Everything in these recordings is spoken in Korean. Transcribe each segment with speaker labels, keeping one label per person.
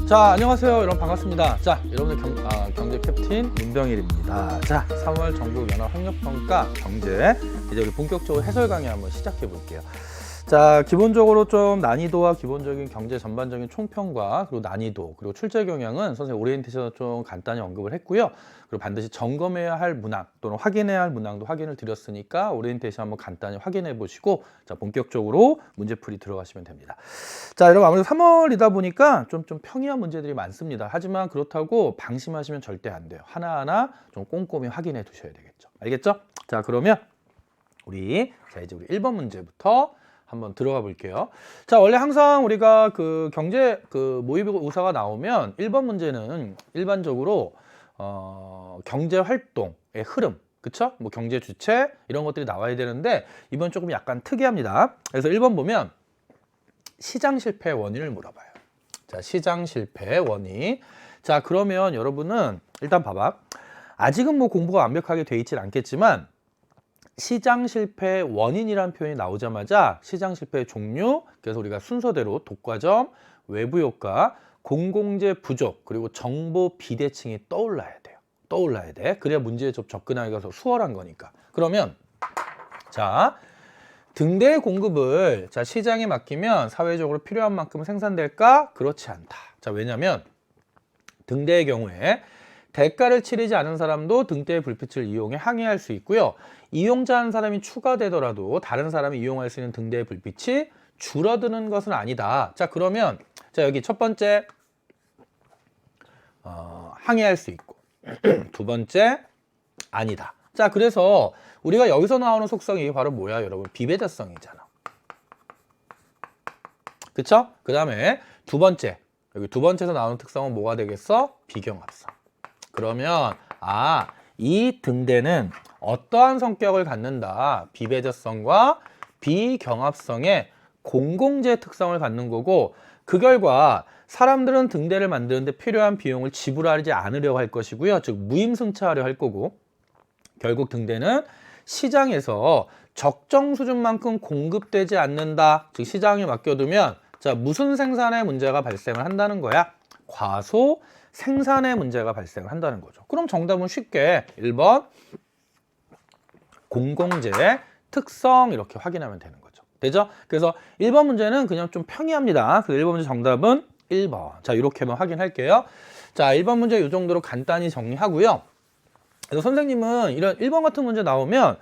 Speaker 1: 자, 안녕하세요. 여러분 반갑습니다. 자, 여러분의 경제 캡틴 문병일입니다. 자, 3월 전국 연합 학력평가 경제 이제 우리 본격적으로 해설 강의 한번 시작해 볼게요. 자, 기본적으로 좀 난이도와 기본적인 경제 전반적인 총평과 그리고 난이도 그리고 출제 경향은 선생님 오리엔테이션을 좀 간단히 언급을 했고요. 그리고 반드시 점검해야 할 문항 또는 확인해야 할 문항도 확인을 드렸으니까 오리엔테이션 한번 간단히 확인해 보시고 자, 본격적으로 문제풀이 들어가시면 됩니다. 자, 여러분 아무래도 3월이다 보니까 좀 평이한 문제들이 많습니다. 하지만 그렇다고 방심하시면 절대 안 돼요. 하나하나 좀 꼼꼼히 확인해 두셔야 되겠죠. 알겠죠? 자, 그러면 우리 이제 우리 1번 문제부터 한번 들어가 볼게요. 자, 원래 항상 우리가 그 경제 모의고사가 나오면 1번 문제는 일반적으로 경제 활동의 흐름, 그쵸? 뭐 경제 주체 이런 것들이 나와야 되는데 이번 조금 약간 특이합니다. 그래서 1번 보면 시장 실패 원인을 물어봐요. 자, 시장 실패 원인. 자, 그러면 여러분은 일단 봐봐. 아직은 뭐 공부가 완벽하게 돼 있진 않겠지만 시장 실패 원인이라는 표현이 나오자마자 시장 실패의 종류, 그래서 우리가 순서대로 독과점, 외부 효과, 공공재 부족, 그리고 정보 비대칭이 떠올라야 돼요. 떠올라야 돼. 그래야 문제에 좀 접근하기가 더 수월한 거니까. 그러면 자, 등대의 공급을 자, 시장에 맡기면 사회적으로 필요한 만큼 생산될까? 그렇지 않다. 자, 왜냐면 등대의 경우에 대가를 치르지 않은 사람도 등대의 불빛을 이용해 항해할 수 있고요. 이용자 한 사람이 추가되더라도 다른 사람이 이용할 수 있는 등대의 불빛이 줄어드는 것은 아니다. 자, 그러면 자, 여기 첫 번째 항해할 수 있고 두 번째 아니다. 자, 그래서 우리가 여기서 나오는 속성이 바로 뭐야, 여러분? 비배제성이잖아. 그쵸? 그 다음에 두 번째, 여기 두 번째에서 나오는 특성은 뭐가 되겠어? 비경합성. 그러면 이 등대는 어떠한 성격을 갖는다? 비배제성과 비경합성의 공공재 특성을 갖는 거고, 그 결과 사람들은 등대를 만드는데 필요한 비용을 지불하지 않으려고 할 것이고요. 즉 무임승차하려 할 거고, 결국 등대는 시장에서 적정 수준만큼 공급되지 않는다. 즉 시장에 맡겨두면 자, 무슨 생산에 문제가 발생을 한다는 거야? 과소 생산의 문제가 발생을 한다는 거죠. 그럼 정답은 쉽게 1번 공공재 특성 이렇게 확인하면 되는 거죠. 되죠? 그래서 1번 문제는 그냥 좀 평이합니다. 그래서 1번 문제 정답은 1번. 자, 이렇게만 확인할게요. 자, 1번 문제 이 정도로 간단히 정리하고요. 그래서 선생님은 이런 1번 같은 문제 나오면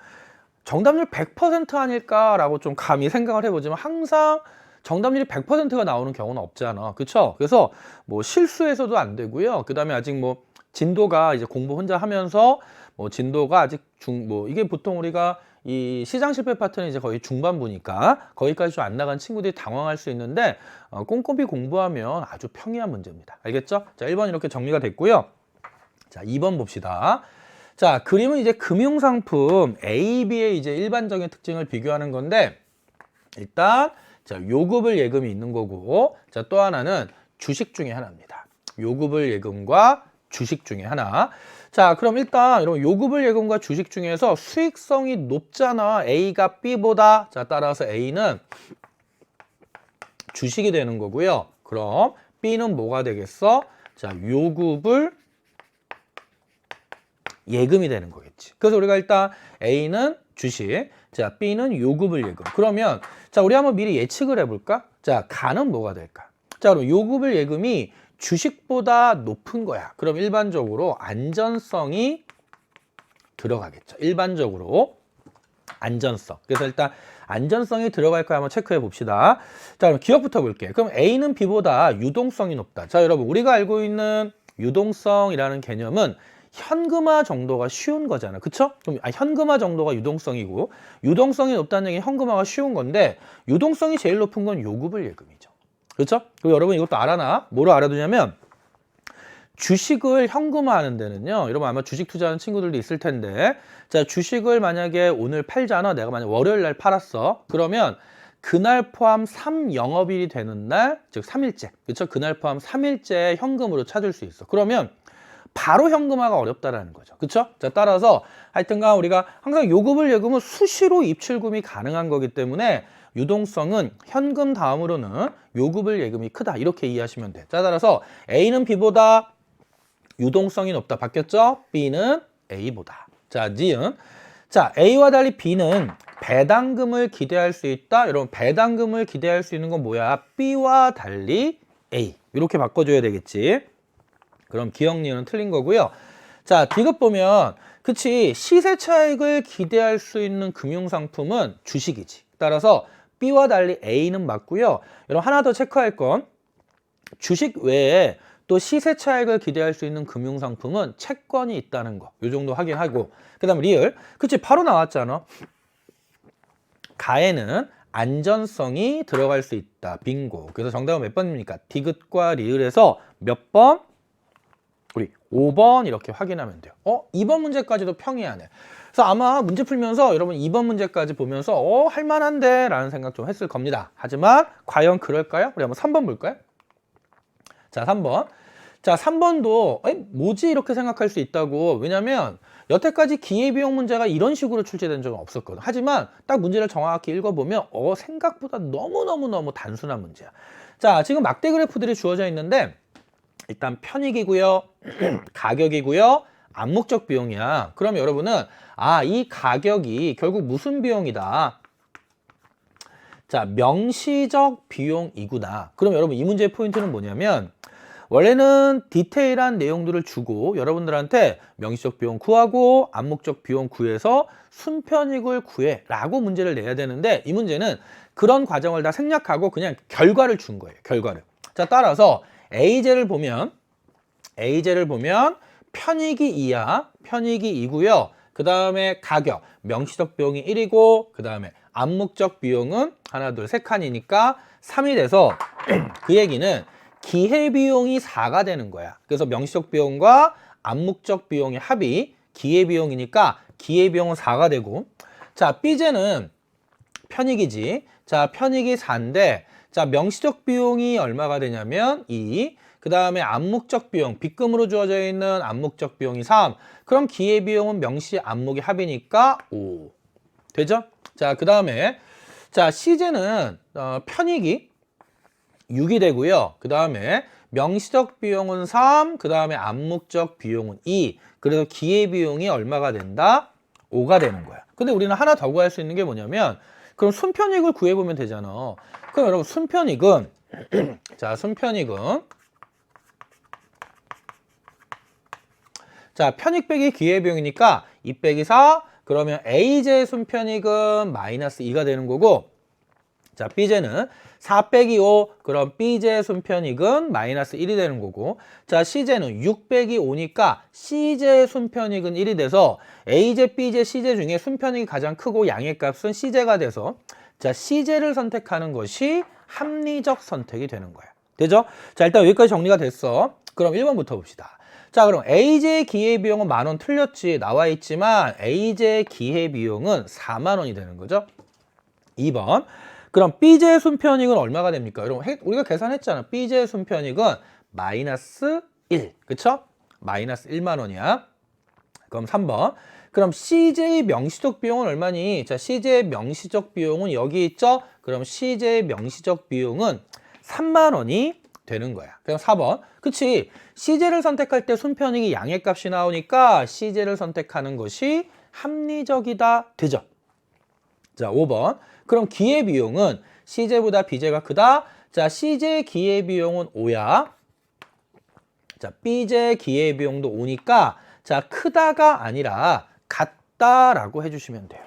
Speaker 1: 정답률 100% 아닐까라고 좀 감히 생각을 해보지만 항상 정답률이 100%가 나오는 경우는 없잖아. 그쵸? 그래서 뭐 실수해서도 안 되고요. 그 다음에 아직 뭐 진도가 이제 공부 혼자 하면서 뭐 진도가 아직 이게 보통 우리가 이 시장 실패 파트는 이제 거의 중반부니까 거기까지 좀 안 나간 친구들이 당황할 수 있는데 꼼꼼히 공부하면 아주 평이한 문제입니다. 알겠죠? 자, 1번 이렇게 정리가 됐고요. 자, 2번 봅시다. 자, 그림은 이제 금융상품 A, B의 이제 일반적인 특징을 비교하는 건데 일단 자, 요급을 예금이 있는 거고, 자, 또 하나는 주식 중에 하나입니다. 요급을 예금과 주식 중에 하나. 자, 그럼 일단 이런 요급을 예금과 주식 중에서 수익성이 높잖아. A가 B보다. 자, 따라서 A는 주식이 되는 거고요. 그럼 B는 뭐가 되겠어? 자, 요급을 예금이 되는 거겠지. 그래서 우리가 일단 A는 주식, 자, B는 요급을 예금. 그러면 자, 우리 한번 미리 예측을 해볼까? 자, 가는 뭐가 될까? 자, 그럼 요급을 예금이 주식보다 높은 거야. 그럼 일반적으로 안전성이 들어가겠죠. 일반적으로 안전성. 그래서 일단 안전성이 들어갈까 한번 체크해 봅시다. 자, 그럼 기억부터 볼게요. 그럼 A는 B보다 유동성이 높다. 자, 여러분 우리가 알고 있는 유동성이라는 개념은 현금화 정도가 쉬운 거잖아. 그쵸? 그럼 현금화 정도가 유동성이고 유동성이 높다는 얘기는 현금화가 쉬운 건데 유동성이 제일 높은 건 요급을 예금이죠. 그렇죠? 그리고 여러분 이것도 알아나? 뭐로 알아두냐면 주식을 현금화하는 데는요. 여러분 아마 주식 투자하는 친구들도 있을 텐데 자, 주식을 만약에 오늘 팔잖아. 내가 만약 월요일 날 팔았어. 그러면 그날 포함 3영업일이 되는 날, 즉 3일째. 그렇죠? 그날 포함 3일째 현금으로 찾을 수 있어. 그러면 바로 현금화가 어렵다라는 거죠. 그렇죠? 자, 따라서 하여튼간 우리가 항상 요급을 예금은 수시로 입출금이 가능한 거기 때문에 유동성은 현금 다음으로는 요금을 예금이 크다. 이렇게 이해하시면 돼. 자, 따라서 A는 B보다 유동성이 높다. 바뀌었죠? B는 A보다. 자, 니은. 자, A와 달리 B는 배당금을 기대할 수 있다. 여러분, 배당금을 기대할 수 있는 건 뭐야? B와 달리 A. 이렇게 바꿔줘야 되겠지. 그럼 기억 니은은 틀린 거고요. 자, D급 보면 그치, 시세 차익을 기대할 수 있는 금융상품은 주식이지. 따라서 B와 달리 A는 맞고요. 여러분, 하나 더 체크할 건 주식 외에 또 시세 차익을 기대할 수 있는 금융상품은 채권이 있다는 거. 이 정도 확인하고. 그 다음 리을. 그치, 바로 나왔잖아. 가에는 안전성이 들어갈 수 있다. 빙고. 그래서 정답은 몇 번입니까? 디귿과 리을에서 몇 번? 우리 5번 이렇게 확인하면 돼요. 2번 문제까지도 평이하네. 그래서 아마 문제 풀면서 여러분 2번 문제까지 보면서 할만한데 라는 생각 좀 했을 겁니다. 하지만 과연 그럴까요? 우리 한번 3번 볼까요? 자, 3번. 자, 3번도 뭐지? 이렇게 생각할 수 있다고. 왜냐면 여태까지 기회비용 문제가 이런 식으로 출제된 적은 없었거든. 하지만 딱 문제를 정확히 읽어보면 생각보다 너무너무 단순한 문제야. 자, 지금 막대 그래프들이 주어져 있는데 일단 편익이고요. 가격이고요. 암묵적 비용이야. 그럼 여러분은 이 가격이 결국 무슨 비용이다? 자, 명시적 비용이구나. 그럼 여러분 이 문제의 포인트는 뭐냐면 원래는 디테일한 내용들을 주고 여러분들한테 명시적 비용 구하고 암묵적 비용 구해서 순편익을 구해 라고 문제를 내야 되는데 이 문제는 그런 과정을 다 생략하고 그냥 결과를 준 거예요. 결과를. 자, 따라서 A제를 보면 편익이 2야. 편익이 2고요. 그 다음에 가격, 명시적 비용이 1이고 그 다음에 암묵적 비용은 하나, 둘, 세 칸이니까 3이 돼서 그 얘기는 기회비용이 4가 되는 거야. 그래서 명시적 비용과 암묵적 비용의 합이 기회비용이니까 기회비용은 4가 되고 자, B제는 편익이지. 자, 편익이 4인데 자, 명시적 비용이 얼마가 되냐면 2. 그 다음에 암묵적 비용, 빗금으로 주어져 있는 암묵적 비용이 3. 그럼 기회비용은 명시, 암묵의 합이니까 5. 되죠? 자, 그 다음에 자, C제는 편익이 6이 되고요. 그 다음에 명시적 비용은 3, 그 다음에 암묵적 비용은 2. 그래서 기회비용이 얼마가 된다? 5가 되는 거야. 근데 우리는 하나 더 구할 수 있는 게 뭐냐면 그럼 순편익을 구해보면 되잖아. 그럼 여러분 순편익은 자, 순편익은 자, 편익 빼기 기회비용이니까 2 빼기 4 그러면 A제의 순편익은 마이너스 2가 되는 거고 자, B제는 4 빼기 5 그럼 B제의 순편익은 마이너스 1이 되는 거고 자, C제는 6 빼기 5니까 C제의 순편익은 1이 돼서 A제, B제, C제 중에 순편익이 가장 크고 양의 값은 C제가 돼서 자, C제를 선택하는 것이 합리적 선택이 되는 거야. 되죠? 자, 일단 여기까지 정리가 됐어. 그럼 1번부터 봅시다. 자, 그럼 A제의 기회비용은 10,000원 틀렸지. 나와 있지만 A제의 기회비용은 40,000원이 되는 거죠. 2번. 그럼 B제의 순편익은 얼마가 됩니까? 여러분, 우리가 계산했잖아. B제의 순편익은 마이너스 1. 그쵸? 마이너스 10,000원이야. 그럼 3번. 그럼 CJ의 명시적 비용은 얼마니? 자, CJ의 명시적 비용은 여기 있죠? 그럼 CJ의 명시적 비용은 30,000원이 되는 거야. 그럼 4번. 그치? CJ를 선택할 때 순편익이 양의 값이 나오니까 CJ를 선택하는 것이 합리적이다. 되죠? 자, 5번. 그럼 기회비용은 CJ보다 B제가 크다. 자, CJ 기회비용은 5야. 자, B제 기회비용도 5니까 자, 크다가 아니라 같다라고 해주시면 돼요.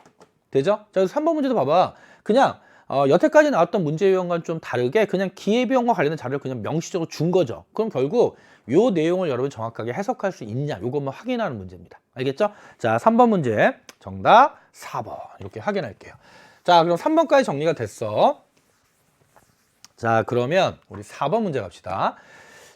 Speaker 1: 되죠? 자, 3번 문제도 봐봐. 그냥 여태까지 나왔던 문제 유형과는 좀 다르게 그냥 기회비용과 관련된 자료를 그냥 명시적으로 준 거죠. 그럼 결국 요 내용을 여러분 정확하게 해석할 수 있냐 요것만 확인하는 문제입니다. 알겠죠? 자, 3번 문제 정답 4번 이렇게 확인할게요. 자, 그럼 3번까지 정리가 됐어. 자, 그러면 우리 4번 문제 갑시다.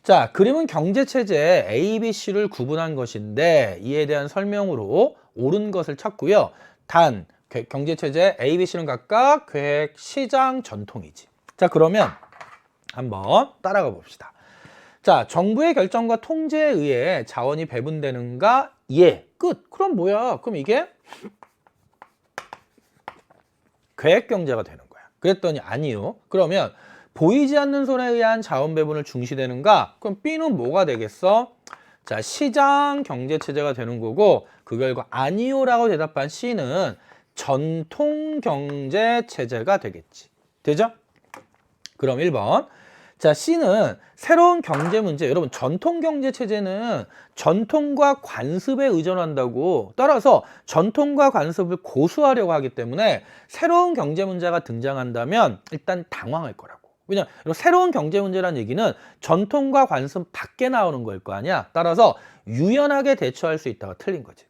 Speaker 1: 자, 그림은 경제체제 A, B, C를 구분한 것인데 이에 대한 설명으로 옳은 것을 찾고요. 단, 경제체제 A, B, C는 각각 계획, 시장, 전통이지. 자, 그러면 한번 따라가 봅시다. 자, 정부의 결정과 통제에 의해 자원이 배분되는가? 예, 끝. 그럼 뭐야? 그럼 이게 계획경제가 되는 거야. 그랬더니 아니요. 그러면 보이지 않는 손에 의한 자원 배분을 중시되는가? 그럼 B는 뭐가 되겠어? 자, 시장 경제 체제가 되는 거고 그 결과 아니요라고 대답한 C는 전통 경제 체제가 되겠지. 되죠? 그럼 1번. 자, C는 새로운 경제 문제. 여러분, 전통 경제 체제는 전통과 관습에 의존한다고. 따라서 전통과 관습을 고수하려고 하기 때문에 새로운 경제 문제가 등장한다면 일단 당황할 거라고. 왜냐면 새로운 경제 문제라는 얘기는 전통과 관습 밖에 나오는 걸 거 아니야. 따라서 유연하게 대처할 수 있다가 틀린 거지.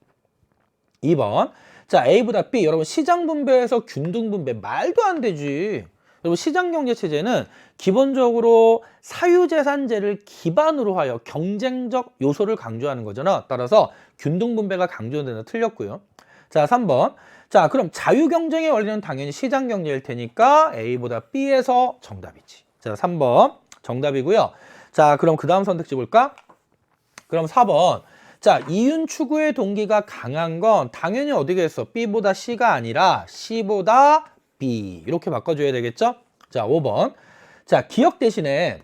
Speaker 1: 2번. 자, A보다 B. 여러분, 시장 분배에서 균등 분배 말도 안 되지. 여러분, 시장 경제 체제는 기본적으로 사유재산제를 기반으로 하여 경쟁적 요소를 강조하는 거잖아. 따라서 균등 분배가 강조되는 틀렸고요. 자, 3번. 자, 그럼 자유경쟁의 원리는 당연히 시장 경제일 테니까 A보다 B에서 정답이지. 자, 3번 정답이고요. 자, 그럼 그 다음 선택지 볼까? 그럼 4번. 자, 이윤 추구의 동기가 강한 건 당연히 어디겠어? B보다 C가 아니라 C보다 B. 이렇게 바꿔줘야 되겠죠? 자, 5번. 자, 기억 대신에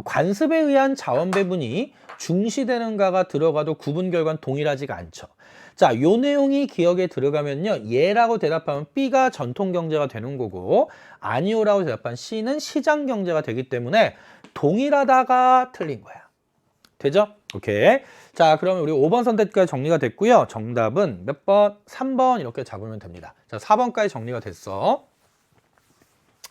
Speaker 1: 관습에 의한 자원 배분이 중시되는가가 들어가도 구분 결과는 동일하지가 않죠. 자, 요 내용이 기억에 들어가면요. 예라고 대답하면 B가 전통 경제가 되는 거고 아니오라고 대답한 C는 시장 경제가 되기 때문에 동일하다가 틀린 거야. 되죠? 오케이. 자, 그러면 우리 5번 선택까지 정리가 됐고요. 정답은 몇 번? 3번 이렇게 잡으면 됩니다. 자, 4번까지 정리가 됐어.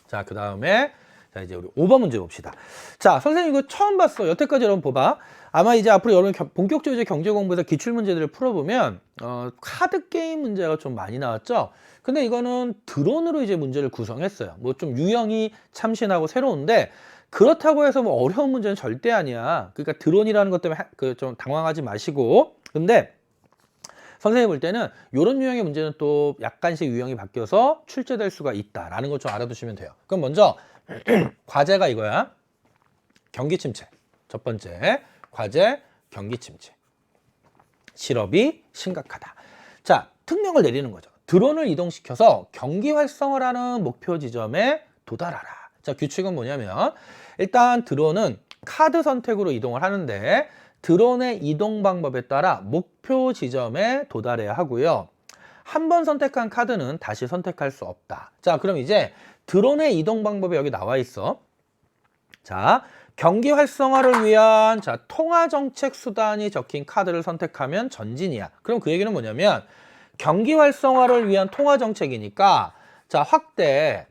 Speaker 1: 자, 그 다음에 자, 이제 우리 5번 문제 봅시다. 자, 선생님 이거 처음 봤어. 여태까지 여러분 봐봐. 아마 이제 앞으로 여러분 본격적으로 이제 경제 공부에서 기출 문제들을 풀어보면 카드 게임 문제가 좀 많이 나왔죠. 근데 이거는 드론으로 이제 문제를 구성했어요. 뭐 좀 유형이 참신하고 새로운데 그렇다고 해서 뭐 어려운 문제는 절대 아니야. 그러니까 드론이라는 것 때문에 좀 당황하지 마시고. 근데 선생님 볼 때는 이런 유형의 문제는 또 약간씩 유형이 바뀌어서 출제될 수가 있다라는 걸 좀 알아두시면 돼요. 그럼 먼저 과제가 이거야. 경기 침체. 첫 번째 과제 경기 침체. 실업이 심각하다. 자, 특명을 내리는 거죠. 드론을 이동시켜서 경기 활성화를 하는 목표 지점에 도달하라. 자, 규칙은 뭐냐면 일단 드론은 카드 선택으로 이동을 하는데 드론의 이동 방법에 따라 목표 지점에 도달해야 하고요. 한 번 선택한 카드는 다시 선택할 수 없다. 자, 그럼 이제 드론의 이동 방법이 여기 나와 있어. 자, 경기 활성화를 위한 통화 정책 수단이 적힌 카드를 선택하면 전진이야. 그럼 그 얘기는 뭐냐면 경기 활성화를 위한 통화 정책이니까 확대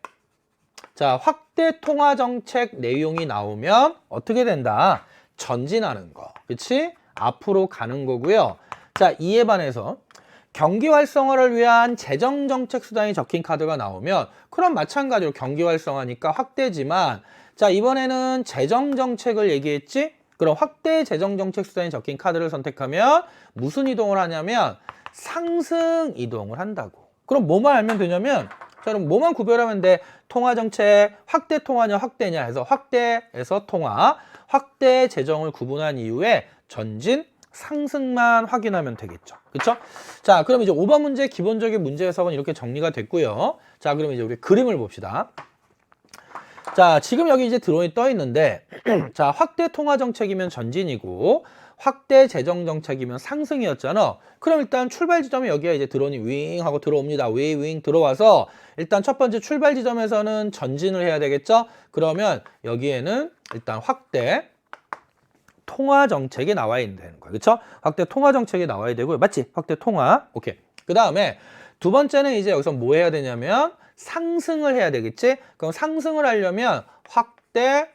Speaker 1: 통화 정책 내용이 나오면 어떻게 된다? 전진하는 거. 그치? 앞으로 가는 거고요. 자, 이에 반해서 경기 활성화를 위한 재정 정책 수단이 적힌 카드가 나오면 그럼 마찬가지로 경기 활성화니까 확대지만 자, 이번에는 재정 정책을 얘기했지? 그럼 확대 재정 정책 수단이 적힌 카드를 선택하면 무슨 이동을 하냐면 상승 이동을 한다고. 그럼 뭐만 알면 되냐면 자, 그럼 뭐만 구별하면 돼? 통화 정책, 확대 통화냐, 확대냐 해서 확대에서 통화, 확대 재정을 구분한 이후에 전진, 상승만 확인하면 되겠죠. 그렇죠? 자, 그럼 이제 5번 문제 기본적인 문제 해석은 이렇게 정리가 됐고요. 자, 그럼 이제 우리 그림을 봅시다. 자, 지금 여기 이제 드론이 떠 있는데 자, 확대 통화 정책이면 전진이고 확대 재정 정책이면 상승이었잖아. 그럼 일단 출발 지점에 여기에 이제 드론이 윙 하고 들어옵니다. 윙 들어와서 일단 첫 번째 출발 지점에서는 전진을 해야 되겠죠? 그러면 여기에는 일단 확대 통화 정책이 나와 있는 거예요. 그렇죠? 확대 통화 정책이 나와야 되고요. 맞지? 확대 통화. 오케이. 그다음에 두 번째는 이제 여기서 뭐 해야 되냐면 상승을 해야 되겠지? 그럼 상승을 하려면 확대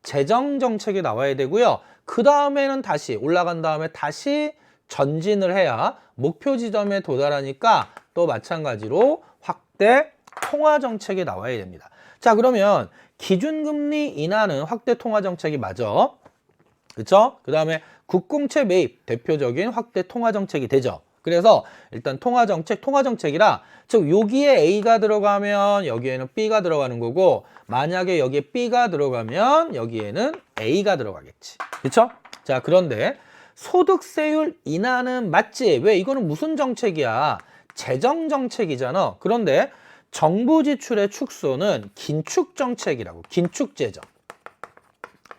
Speaker 1: 재정 정책이 나와야 되고요. 그 다음에는 다시 올라간 다음에 다시 전진을 해야 목표 지점에 도달하니까 또 마찬가지로 확대 통화 정책이 나와야 됩니다. 자, 그러면 기준금리 인하는 확대 통화 정책이 맞아. 그렇죠? 그 다음에 국공채 매입 대표적인 확대 통화 정책이 되죠. 그래서 일단 통화 정책이라 즉 여기에 A가 들어가면 여기에는 B가 들어가는 거고 만약에 여기에 B가 들어가면 여기에는 A가 들어가겠지. 그렇죠? 자, 그런데 소득세율 인하는 맞지? 왜? 이거는 무슨 정책이야? 재정 정책이잖아. 그런데 정부 지출의 축소는 긴축정책이라고. 긴축재정.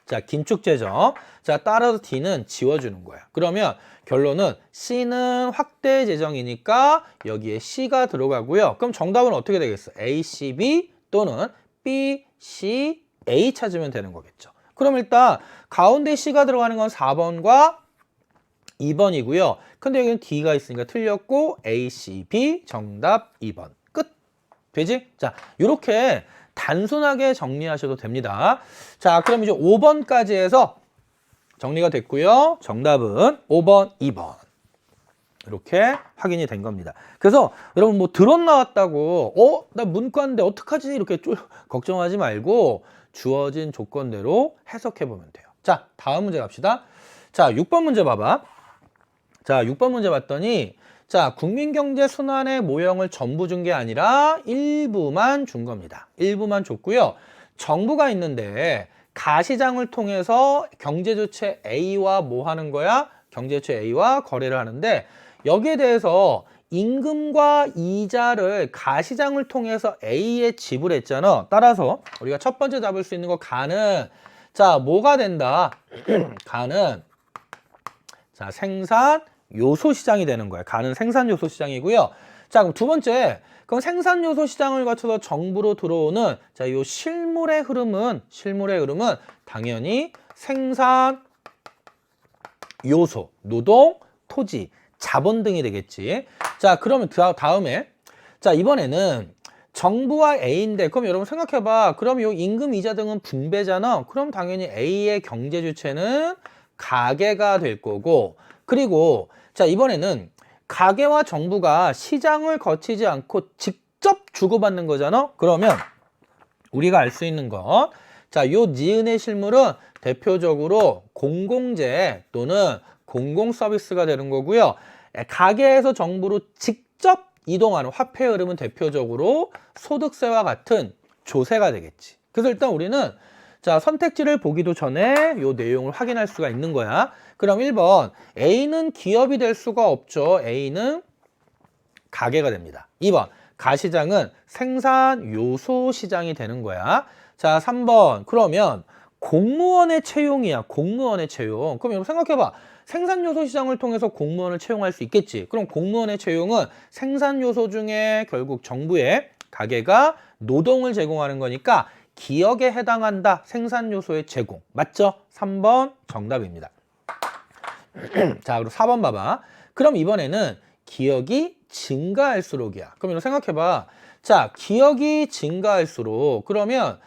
Speaker 1: 자, 긴축재정. 자, 따라서 D는 지워주는 거야. 그러면 결론은 C는 확대 재정이니까 여기에 C가 들어가고요. 그럼 정답은 어떻게 되겠어? A, C, B 또는 B, C, A 찾으면 되는 거겠죠. 그럼 일단 가운데 C가 들어가는 건 4번과 2번이고요. 근데 여기는 D가 있으니까 틀렸고 A, C, B 정답 2번. 끝. 되지? 자, 이렇게 단순하게 정리하셔도 됩니다. 자, 그럼 이제 5번까지 해서 정리가 됐고요. 정답은 5번, 2번. 이렇게 확인이 된 겁니다. 그래서 여러분 뭐 드론 나왔다고 나 문과인데 어떡하지? 이렇게 걱정하지 말고 주어진 조건대로 해석해 보면 돼요. 자, 다음 문제 갑시다. 자, 6번 문제 봐봐. 자, 6번 문제 봤더니 자, 국민경제 순환의 모형을 전부 준 게 아니라 일부만 준 겁니다. 일부만 줬고요. 정부가 있는데 가시장을 통해서 경제주체 A와 뭐 하는 거야? 경제주체 A와 거래를 하는데 여기에 대해서 임금과 이자를 가시장을 통해서 A에 지불했잖아. 따라서 우리가 첫 번째 잡을 수 있는 거 가는 자, 뭐가 된다? 가는 자, 생산 요소 시장이 되는 거야. 가는 생산 요소 시장이고요. 자, 그럼 두 번째. 그럼 생산 요소 시장을 거쳐서 정부로 들어오는 자, 요 실물의 흐름은 당연히 생산 요소, 노동, 토지, 자본 등이 되겠지. 자, 그러면 다음에 자, 이번에는 정부와 A인데 그럼 여러분 생각해 봐. 그럼 요 임금 이자 등은 분배잖아. 그럼 당연히 A의 경제 주체는 가계가 될 거고 그리고 자, 이번에는 가계와 정부가 시장을 거치지 않고 직접 주고받는 거잖아. 그러면 우리가 알 수 있는 것, 자, 요 니은의 실물은 대표적으로 공공재 또는 공공 서비스가 되는 거고요. 가계에서 정부로 직접 이동하는 화폐 흐름은 대표적으로 소득세와 같은 조세가 되겠지. 그래서 일단 우리는 자, 선택지를 보기도 전에 요 내용을 확인할 수가 있는 거야. 그럼 1번 A는 기업이 될 수가 없죠. A는 가계가 됩니다. 2번 가시장은 생산 요소 시장이 되는 거야. 자, 3번 그러면 공무원의 채용이야. 공무원의 채용. 그럼 여러분 생각해봐. 생산 요소 시장을 통해서 공무원을 채용할 수 있겠지. 그럼 공무원의 채용은 생산 요소 중에 결국 정부의 가계가 노동을 제공하는 거니까 기역에 해당한다. 생산 요소의 제공. 맞죠? 3번 정답입니다. 자, 그리고 4번 봐봐. 그럼 이번에는 기역이 증가할수록이야. 그럼 이거 생각해봐. 자, 기역이 증가할수록 그러면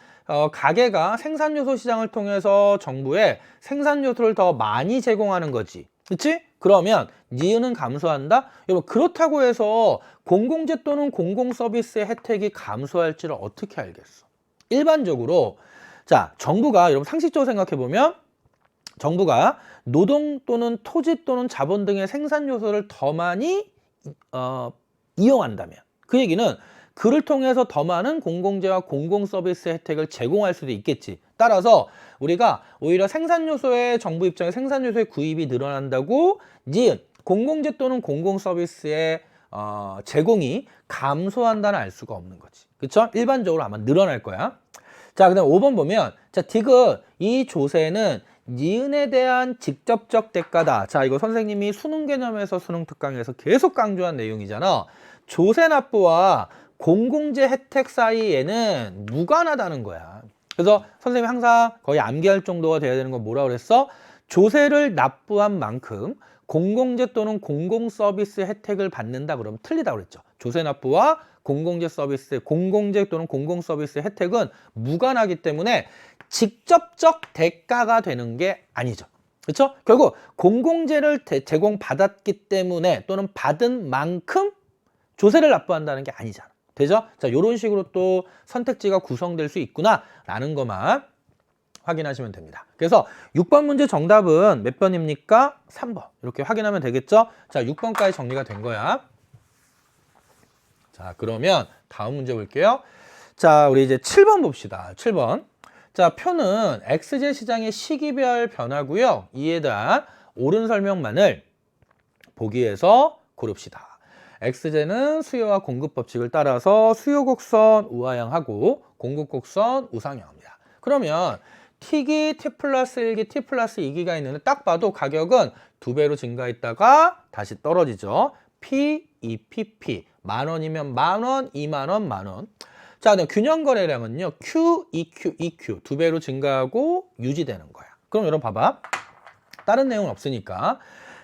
Speaker 1: 가계가 생산 요소 시장을 통해서 정부에 생산 요소를 더 많이 제공하는 거지. 그렇지? 그러면 니은은 감소한다? 여러분 그렇다고 해서 공공재 또는 공공 서비스의 혜택이 감소할지를 어떻게 알겠어? 일반적으로 자, 정부가 여러분 상식적으로 생각해 보면 정부가 노동 또는 토지 또는 자본 등의 생산 요소를 더 많이 이용한다면 그 얘기는 그를 통해서 더 많은 공공재와 공공 서비스 혜택을 제공할 수도 있겠지. 따라서 우리가 오히려 생산 요소의 정부 입장에 생산 요소의 구입이 늘어난다고 니은 공공재 또는 공공 서비스의 제공이 감소한다는 알 수가 없는 거지. 그렇죠? 일반적으로 아마 늘어날 거야. 자, 그다음 5번 보면 자, 디귿 이 조세는 니은에 대한 직접적 대가다. 자, 이거 선생님이 수능 개념에서 수능 특강에서 계속 강조한 내용이잖아. 조세 납부와 공공재 혜택 사이에는 무관하다는 거야. 그래서 선생님이 항상 거의 암기할 정도가 돼야 되는 건 뭐라 그랬어? 조세를 납부한 만큼 공공재 또는 공공 서비스 혜택을 받는다 그러면 틀리다고 그랬죠. 조세 납부와 공공재 서비스, 공공재 또는 공공 서비스 혜택은 무관하기 때문에 직접적 대가가 되는 게 아니죠. 그렇죠? 결국 공공재를 제공받았기 때문에 또는 받은 만큼 조세를 납부한다는 게 아니잖아. 되죠? 자, 이런 식으로 또 선택지가 구성될 수 있구나라는 것만 확인하시면 됩니다. 그래서 6번 문제 정답은 몇 번입니까? 3번. 이렇게 확인하면 되겠죠? 자, 6번까지 정리가 된 거야. 자, 그러면 다음 문제 볼게요. 자, 우리 이제 7번 봅시다. 7번. 자, 표는 XZ 시장의 시기별 변화고요. 이에 대한 옳은 설명만을 보기에서 고릅시다. X제는 수요와 공급 법칙을 따라서 수요 곡선 우하향하고 공급 곡선 우상향합니다. 그러면 T기, T 플러스 1기, T 플러스 2기가 있는데 딱 봐도 가격은 2배로 증가했다가 다시 떨어지죠. P, EPP. 만원이면 만원, 2만원, 만원. 자, 그다음 균형 거래량은요. Q, EQ, EQ. 2배로 증가하고 유지되는 거야. 그럼 여러분 봐봐. 다른 내용은 없으니까.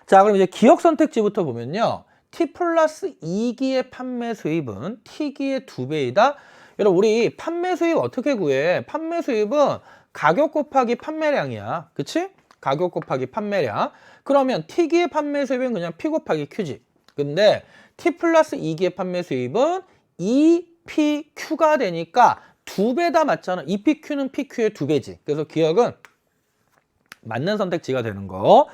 Speaker 1: 자, 그럼 이제 기억 선택지부터 보면요. T 플러스 2기의 판매 수입은 T기의 2배이다. 여러분, 우리 판매 수입 어떻게 구해? 판매 수입은 가격 곱하기 판매량이야. 그치? 가격 곱하기 판매량. 그러면 T기의 판매 수입은 그냥 P 곱하기 Q지. 근데 T 플러스 2기의 판매 수입은 EPQ가 되니까 2배다 맞잖아. EPQ는 PQ의 2배지. 그래서 기억은 맞는 선택지가 되는 거.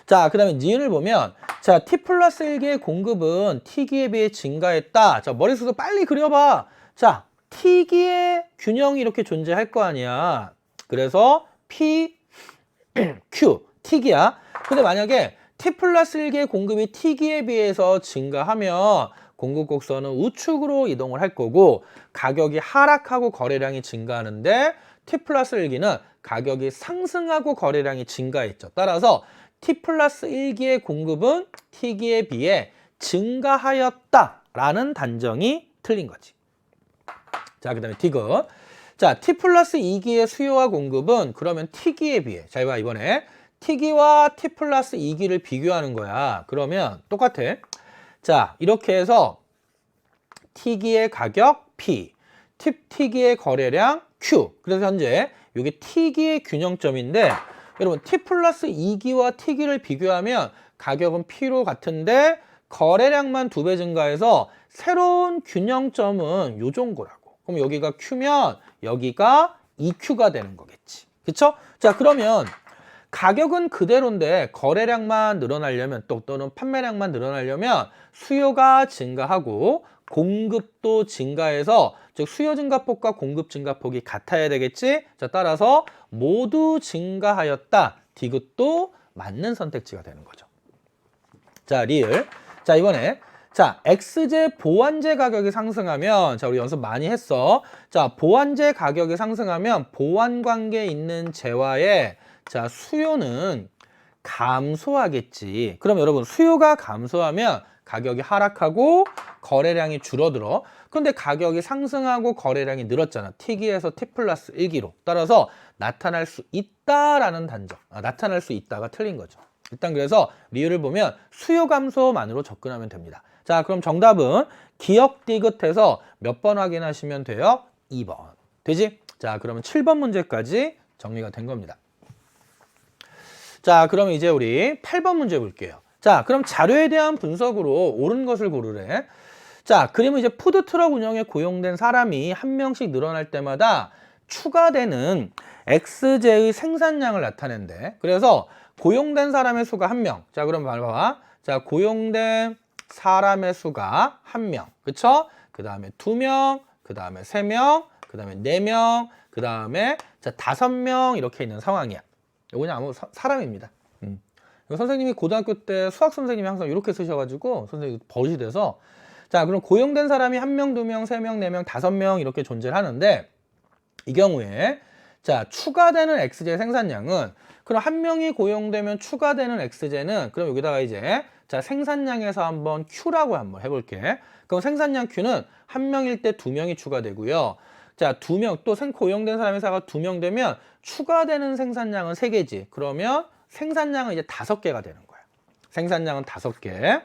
Speaker 1: 자, 그 다음에 니은을 보면, 자, T 플러스 1기의 공급은 T기에 비해 증가했다. 자, 머릿속으로 빨리 그려봐. 자, T기의 균형이 이렇게 존재할 거 아니야. 그래서 P, Q, T기야. 근데 만약에 T 플러스 1기의 공급이 T기에 비해서 증가하면 공급 곡선은 우측으로 이동을 할 거고 가격이 하락하고 거래량이 증가하는데 T 플러스 1기는 가격이 상승하고 거래량이 증가했죠. 따라서 T 플러스 1기의 공급은 T기에 비해 증가하였다라는 단정이 틀린 거지. 자, 그 다음에 T급. 자, T 플러스 2기의 수요와 공급은 그러면 T기에 비해. 자, 이봐, 이번에 T기와 T 플러스 2기를 비교하는 거야. 그러면 똑같아. 자, 이렇게 해서 T기의 가격 P, T기의 거래량 Q. 그래서 현재 이게 T기의 균형점인데 여러분 T 플러스 2기와 T기를 비교하면 가격은 P로 같은데 거래량만 2배 증가해서 새로운 균형점은 요 정도라고. 그럼 여기가 Q면 여기가 EQ가 되는 거겠지. 그쵸? 자, 그러면 가격은 그대로인데 거래량만 늘어나려면 또는 판매량만 늘어나려면 수요가 증가하고 공급도 증가해서 즉 수요 증가폭과 공급 증가폭이 같아야 되겠지. 자, 따라서 모두 증가하였다. D급도 맞는 선택지가 되는 거죠. 자, 리을. 자, 이번에 자, X제 보완제 가격이 상승하면 자, 우리 연습 많이 했어. 자, 보완제 가격이 상승하면 보완 관계에 있는 재화의 자, 수요는 감소하겠지. 그럼 여러분 수요가 감소하면 가격이 하락하고 거래량이 줄어들어. 근데 가격이 상승하고 거래량이 늘었잖아. T기에서 T 플러스 1기로. 따라서 나타날 수 있다라는 단정. 나타날 수 있다가 틀린 거죠. 일단 그래서 리을을 보면 수요 감소만으로 접근하면 됩니다. 자, 그럼 정답은 기억 디귿해서 몇 번 확인하시면 돼요? 2번. 되지? 자, 그러면 7번 문제까지 정리가 된 겁니다. 자, 그러면 이제 우리 8번 문제 볼게요. 자, 그럼 자료에 대한 분석으로 옳은 것을 고르래. 자, 그러면 이제 푸드트럭 운영에 고용된 사람이 한 명씩 늘어날 때마다 추가되는 X제의 생산량을 나타낸대. 그래서 고용된 사람의 수가 1명. 자, 그럼 봐봐. 자, 고용된 사람의 수가 1명. 그쵸? 그 다음에 2명, 그 다음에 3명, 그 다음에 4명, 그 다음에 자, 5명 이렇게 있는 상황이야. 이거 그냥 아무 사람입니다. 선생님이 고등학교 때 수학 선생님이 항상 이렇게 쓰셔가지고 선생님이 버릇이 돼서 자, 그럼 고용된 사람이 1명, 2명, 3명, 4명, 5명 이렇게 존재를 하는데 이 경우에 자, 추가되는 X제 생산량은 그럼 1명이 고용되면 추가되는 X제는 그럼 여기다가 이제 자, 생산량에서 한번 Q라고 한번 해볼게. 그럼 생산량 Q는 1명일 때 2명이 추가되고요. 자, 2명 또 고용된 사람의 수가 2명 되면 추가되는 생산량은 3개지. 그러면 생산량은 이제 5개가 되는 거야. 생산량은 5개.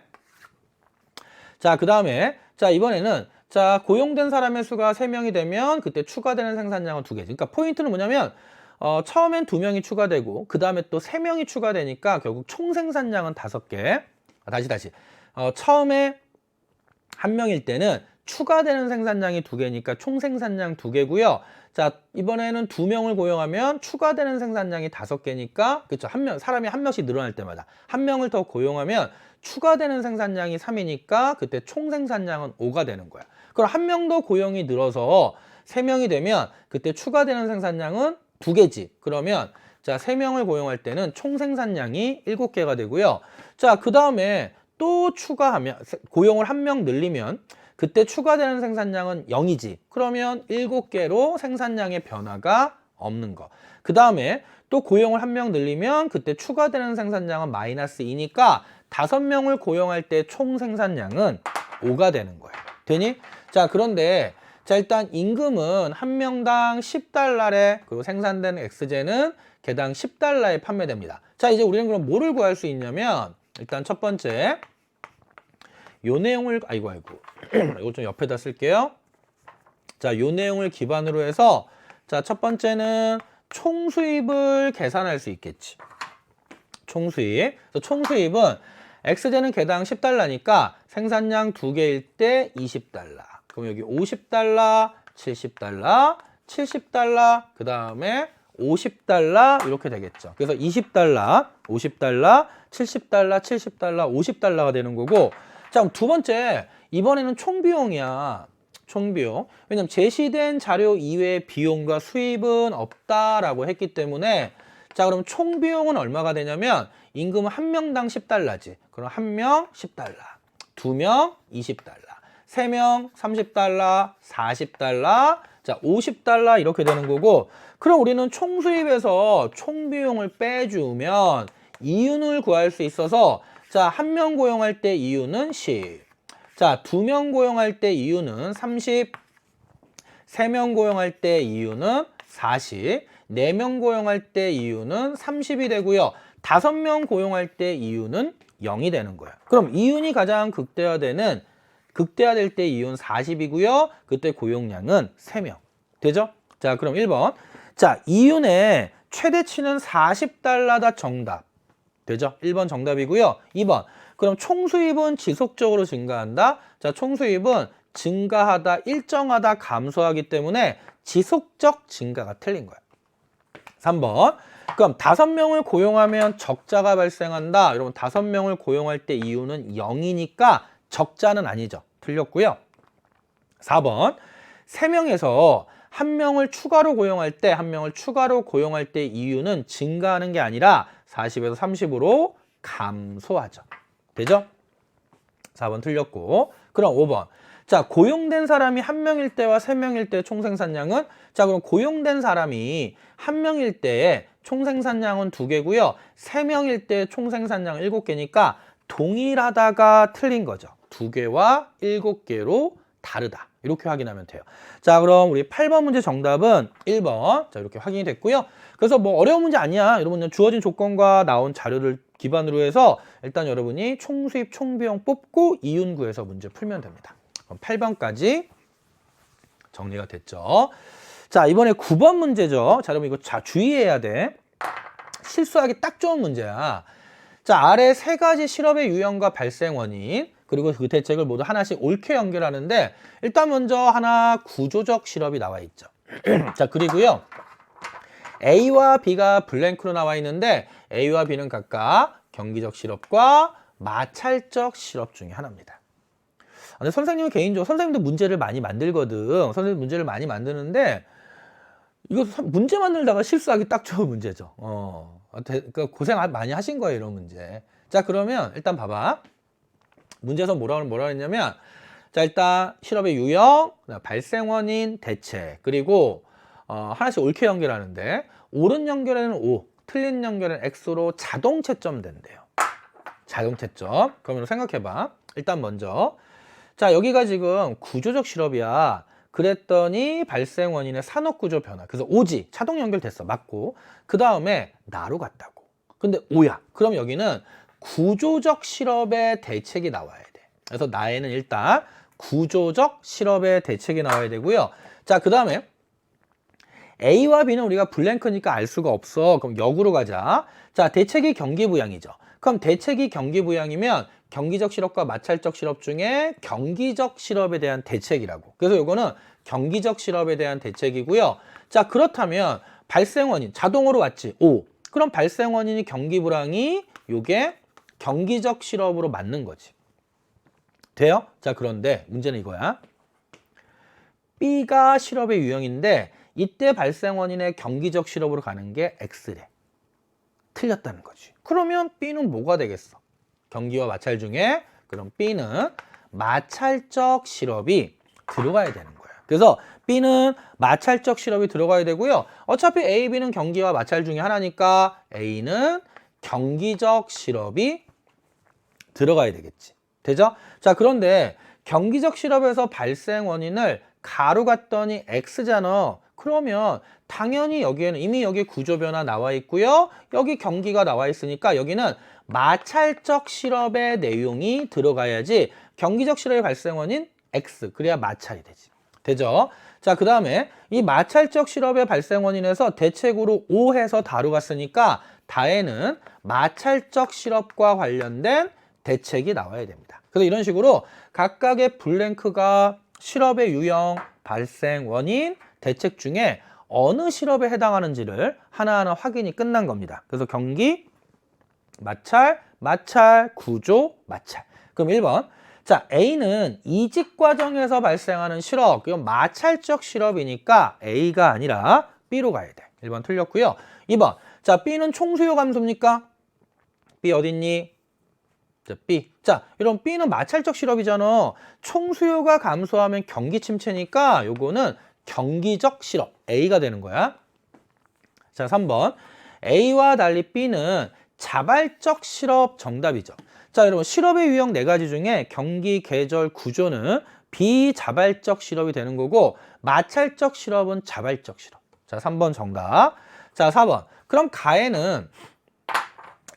Speaker 1: 자, 그 다음에 자, 이번에는 자, 고용된 사람의 수가 3명이 되면 그때 추가되는 생산량은 2개지. 그러니까 포인트는 뭐냐면 처음엔 2명이 추가되고 그 다음에 또 3명이 추가되니까 결국 총 생산량은 5개. 다시. 처음에 1명일 때는 추가되는 생산량이 2개니까 총 생산량 2개고요. 자, 이번에는 2명을 고용하면 추가되는 생산량이 5개니까 그렇죠. 사람이 1명씩 늘어날 때마다 1명을 더 고용하면 추가되는 생산량이 3이니까 그때 총 생산량은 5가 되는 거야. 그럼 1명 더 고용이 늘어서 3명이 되면 그때 추가되는 생산량은 2개지. 그러면 자, 3명을 고용할 때는 총 생산량이 7개가 되고요. 자, 그 다음에 또 추가하면 고용을 한 명 늘리면 그때 추가되는 생산량은 0이지. 그러면 7개로 생산량의 변화가 없는 거. 그 다음에 또 고용을 한 명 늘리면 그때 추가되는 생산량은 마이너스 2니까 5명을 고용할 때 총 생산량은 5가 되는 거예요. 되니? 자, 그런데 자, 일단 임금은 한 명당 10달러에 그리고 생산된 엑스제는 개당 10달러에 판매됩니다. 자, 이제 우리는 그럼 뭐를 구할 수 있냐면 일단 첫 번째 요 내용을 아이고 이거 좀 옆에다 쓸게요. 자, 요 내용을 기반으로 해서 자, 첫 번째는 총 수입을 계산할 수 있겠지. 총 수입. 그래서 총 수입은 엑스제는 개당 10달러니까 생산량 2개일 때 20달러. 그럼 여기 50달러, 70달러, 70달러, 그 다음에 50달러 이렇게 되겠죠. 그래서 20달러, 50달러, 70달러, 70달러, 50달러가 되는 거고 자, 그럼 두 번째, 이번에는 총비용이야. 총비용. 왜냐면 제시된 자료 이외의 비용과 수입은 없다라고 했기 때문에 자, 그럼 총비용은 얼마가 되냐면 임금은 한 명당 10달러지. 그럼 한 명 10달러, 두 명 20달러, 세 명 30달러, 40달러, 자, 50달러 이렇게 되는 거고 그럼 우리는 총수입에서 총비용을 빼주면 이윤을 구할 수 있어서 자, 한 명 고용할 때 이윤은 10. 자, 2명 고용할 때 이윤은 30. 3명 고용할 때 이윤은 40. 4명 고용할 때 이윤은 30이 되고요. 5명 고용할 때 이윤은 0이 되는 거예요. 그럼 이윤이 가장 극대화될 때 이윤 40이고요. 그때 고용량은 3명. 되죠? 자, 그럼 1번. 자, 이윤의 최대치는 40달러다 정답. 되죠? 1번 정답이고요. 2번. 그럼 총수입은 지속적으로 증가한다. 자, 총수입은 증가하다, 일정하다, 감소하기 때문에 지속적 증가가 틀린 거야. 3번. 그럼 5명을 고용하면 적자가 발생한다. 여러분 5명을 고용할 때 이유는 0이니까 적자는 아니죠. 틀렸고요. 4번. 3명에서 한 명을 추가로 고용할 때, 한 명을 추가로 고용할 때 이유는 증가하는 게 아니라 40에서 30으로 감소하죠. 되죠? 4번 틀렸고. 그럼 5번. 자, 고용된 사람이 한 명일 때와 3명일 때 총생산량은? 자, 그럼 고용된 사람이 한 명일 때에 총생산량은 2개고요. 3명일 때 총생산량 7개니까 동일하다가 틀린 거죠. 2개와 7개로 다르다. 이렇게 확인하면 돼요. 자, 그럼 우리 8번 문제 정답은 1번. 자, 이렇게 확인이 됐고요. 그래서 뭐 어려운 문제 아니야. 여러분은 주어진 조건과 나온 자료를 기반으로 해서 일단 여러분이 총수입, 총비용 뽑고 이윤 구해서 문제 풀면 됩니다. 그럼 8번까지 정리가 됐죠. 자, 이번에 9번 문제죠. 자, 여러분 이거 주의해야 돼. 실수하기 딱 좋은 문제야. 자, 아래 3가지 실업의 유형과 발생 원인 그리고 그 대책을 모두 하나씩 옳게 연결하는데 일단 먼저 하나 구조적 실업이 나와 있죠. 자, 그리고요. A와 B가 블랭크로 나와 있는데 A와 B는 각각 경기적 실업과 마찰적 실업 중에 하나입니다. 근데 선생님은 개인적으로 선생님도 문제를 많이 만들거든. 선생님 문제를 많이 만드는데 이거 문제 만들다가 실수하기 딱 좋은 문제죠. 그러니까 고생 많이 하신 거예요, 이런 문제. 자, 그러면 일단 봐봐. 문제에서 뭐라 했냐면 자, 일단 실업의 유형, 발생 원인, 대책 그리고 하나씩 옳게 연결하는데 옳은 연결에는 O, 틀린 연결에는 X로 자동 채점 된대요. 자동 채점. 그러면 생각해봐. 일단 먼저 자, 여기가 지금 구조적 실업이야. 그랬더니 발생 원인의 산업구조 변화. 그래서 O지. 자동 연결됐어. 맞고. 그 다음에 나로 갔다고. 근데 O야. 그럼 여기는 구조적 실업의 대책이 나와야 돼. 그래서 나에는 일단 구조적 실업의 대책이 나와야 되고요. 자, 그 다음에 A와 B는 우리가 블랭크니까 알 수가 없어. 그럼 역으로 가자. 자, 대책이 경기부양이죠. 그럼 대책이 경기부양이면 경기적 실업과 마찰적 실업 중에 경기적 실업에 대한 대책이라고. 그래서 이거는 경기적 실업에 대한 대책이고요. 자, 그렇다면 발생 원인 자동으로 왔지. O. 그럼 발생 원인이 경기불황이 요게 경기적 실업으로 맞는 거지. 돼요? 자, 그런데 문제는 이거야. B가 실업의 유형인데 이때 발생 원인의 경기적 실업으로 가는 게 X래. 틀렸다는 거지. 그러면 B는 뭐가 되겠어? 경기와 마찰 중에 그럼 B는 마찰적 실업이 들어가야 되는 거예요. 그래서 B는 마찰적 실업이 들어가야 되고요. 어차피 A, B는 경기와 마찰 중에 하나니까 A는 경기적 실업이 들어가야 되겠지. 되죠? 자, 그런데 경기적 실업에서 발생 원인을 가로 갔더니 X잖아. 그러면 당연히 여기에는 이미 여기 구조 변화 나와 있고요. 여기 경기가 나와 있으니까 여기는 마찰적 실업의 내용이 들어가야지 경기적 실업의 발생 원인 X. 그래야 마찰이 되지. 되죠? 자, 그 다음에 이 마찰적 실업의 발생 원인에서 대책으로 O 해서 다로 갔으니까 다에는 마찰적 실업과 관련된 대책이 나와야 됩니다. 그래서 이런 식으로 각각의 블랭크가 실업의 유형, 발생 원인, 대책 중에 어느 실업에 해당하는지를 하나하나 확인이 끝난 겁니다. 그래서 경기, 마찰, 마찰, 구조, 마찰. 그럼 1번. 자, A는 이직 과정에서 발생하는 실업. 이건 마찰적 실업이니까 A가 아니라 B로 가야 돼. 1번 틀렸고요. 2번. 자, B는 총수요 감소입니까? B 어딨니? 자, B. 자, 이런 B는 마찰적 실업이잖아. 총수요가 감소하면 경기 침체니까 요거는 경기적 실업. A가 되는 거야. 자, 3번. A와 달리 B는 자발적 실업 정답이죠. 자, 여러분 실업의 유형 4가지 중에 경기, 계절, 구조는 비자발적 실업이 되는 거고 마찰적 실업은 자발적 실업. 자, 3번 정답. 자, 4번. 그럼 가에는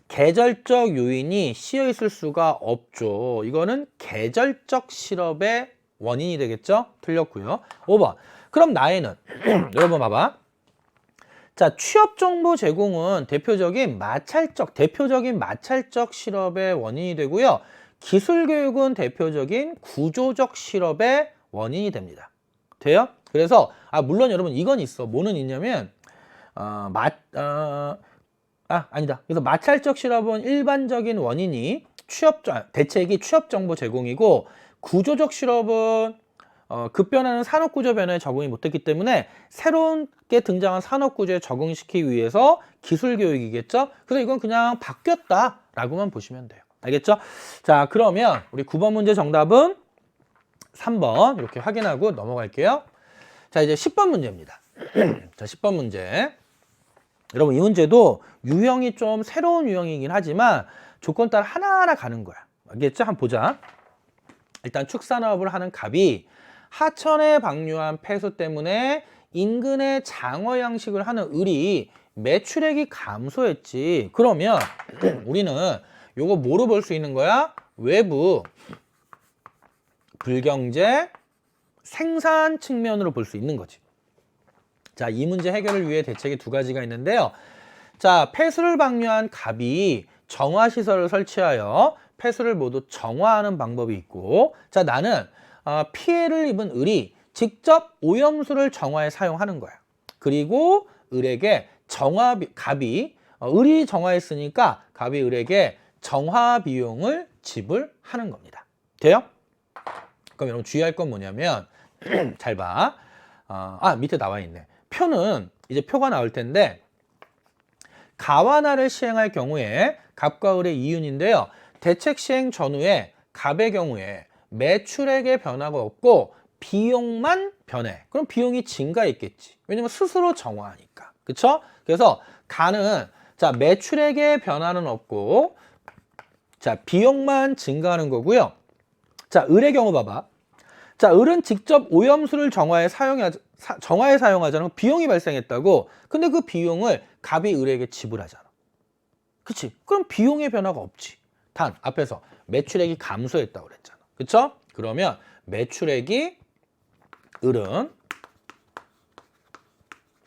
Speaker 1: 계절적 요인이 씌여 있을 수가 없죠. 이거는 계절적 실업의 원인이 되겠죠? 틀렸고요. 5번. 그럼 나에는 여러분 봐봐. 자, 취업 정보 제공은 대표적인 마찰적 실업의 원인이 되고요. 기술 교육은 대표적인 구조적 실업의 원인이 됩니다. 돼요? 그래서 물론 여러분 이건 있어. 뭐는 있냐면 아니다. 그래서 마찰적 실업은 일반적인 원인이 대책이 취업 정보 제공이고 구조적 실업은 급변하는 산업구조 변화에 적응이 못했기 때문에 새롭게 등장한 산업구조에 적응시키기 위해서 기술교육이겠죠? 그래서 이건 그냥 바뀌었다라고만 보시면 돼요. 알겠죠? 자, 그러면 우리 9번 문제 정답은 3번 이렇게 확인하고 넘어갈게요. 자, 이제 10번 문제입니다. 자, 10번 문제. 여러분 이 문제도 유형이 좀 새로운 유형이긴 하지만 조건 따라 하나하나 가는 거야. 알겠죠? 한번 보자. 일단 축산업을 하는 갑이 하천에 방류한 폐수 때문에 인근의 장어 양식을 하는 을이 매출액이 감소했지. 그러면 우리는 요거 뭐로 볼 수 있는 거야? 외부 불경제 생산 측면으로 볼 수 있는 거지. 자, 이 문제 해결을 위해 대책이 2가지가 있는데요. 자, 폐수를 방류한 갑이 정화시설을 설치하여 폐수를 모두 정화하는 방법이 있고, 자, 나는 피해를 입은 을이 직접 오염수를 정화에 사용하는 거야. 그리고 을에게 갑이 을이 정화했으니까 갑이 을에게 정화 비용을 지불하는 겁니다. 돼요? 그럼 여러분 주의할 건 뭐냐면 잘 봐. 밑에 나와 있네. 표는 이제 표가 나올 텐데 가와나를 시행할 경우에 갑과 을의 이윤인데요. 대책 시행 전후에 갑의 경우에 매출액의 변화가 없고 비용만 변해. 그럼 비용이 증가했겠지. 왜냐면 스스로 정화하니까. 그쵸? 그래서 가는 자 매출액의 변화는 없고 자 비용만 증가하는 거고요. 자 을의 경우 봐봐. 자 을은 직접 오염수를 정화에 사용하잖아. 비용이 발생했다고. 근데 그 비용을 갑이 을에게 지불하잖아. 그치? 그럼 비용의 변화가 없지. 단 앞에서 매출액이 감소했다고 그랬잖아. 그쵸? 그러면 매출액이 을은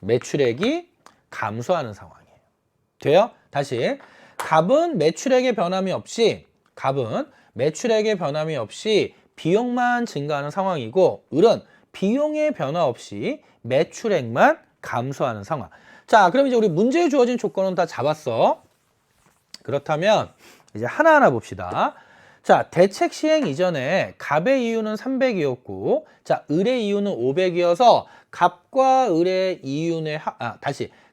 Speaker 1: 매출액이 감소하는 상황이에요. 돼요? 다시 갑은 매출액의 변함이 없이 비용만 증가하는 상황이고 을은 비용의 변화 없이 매출액만 감소하는 상황. 자, 그럼 이제 우리 문제에 주어진 조건은 다 잡았어. 그렇다면 이제 하나하나 봅시다. 자, 대책 시행 이전에 갑의 이윤은 300이었고 자, 을의 이윤은 500이어서 갑과 을의 이윤의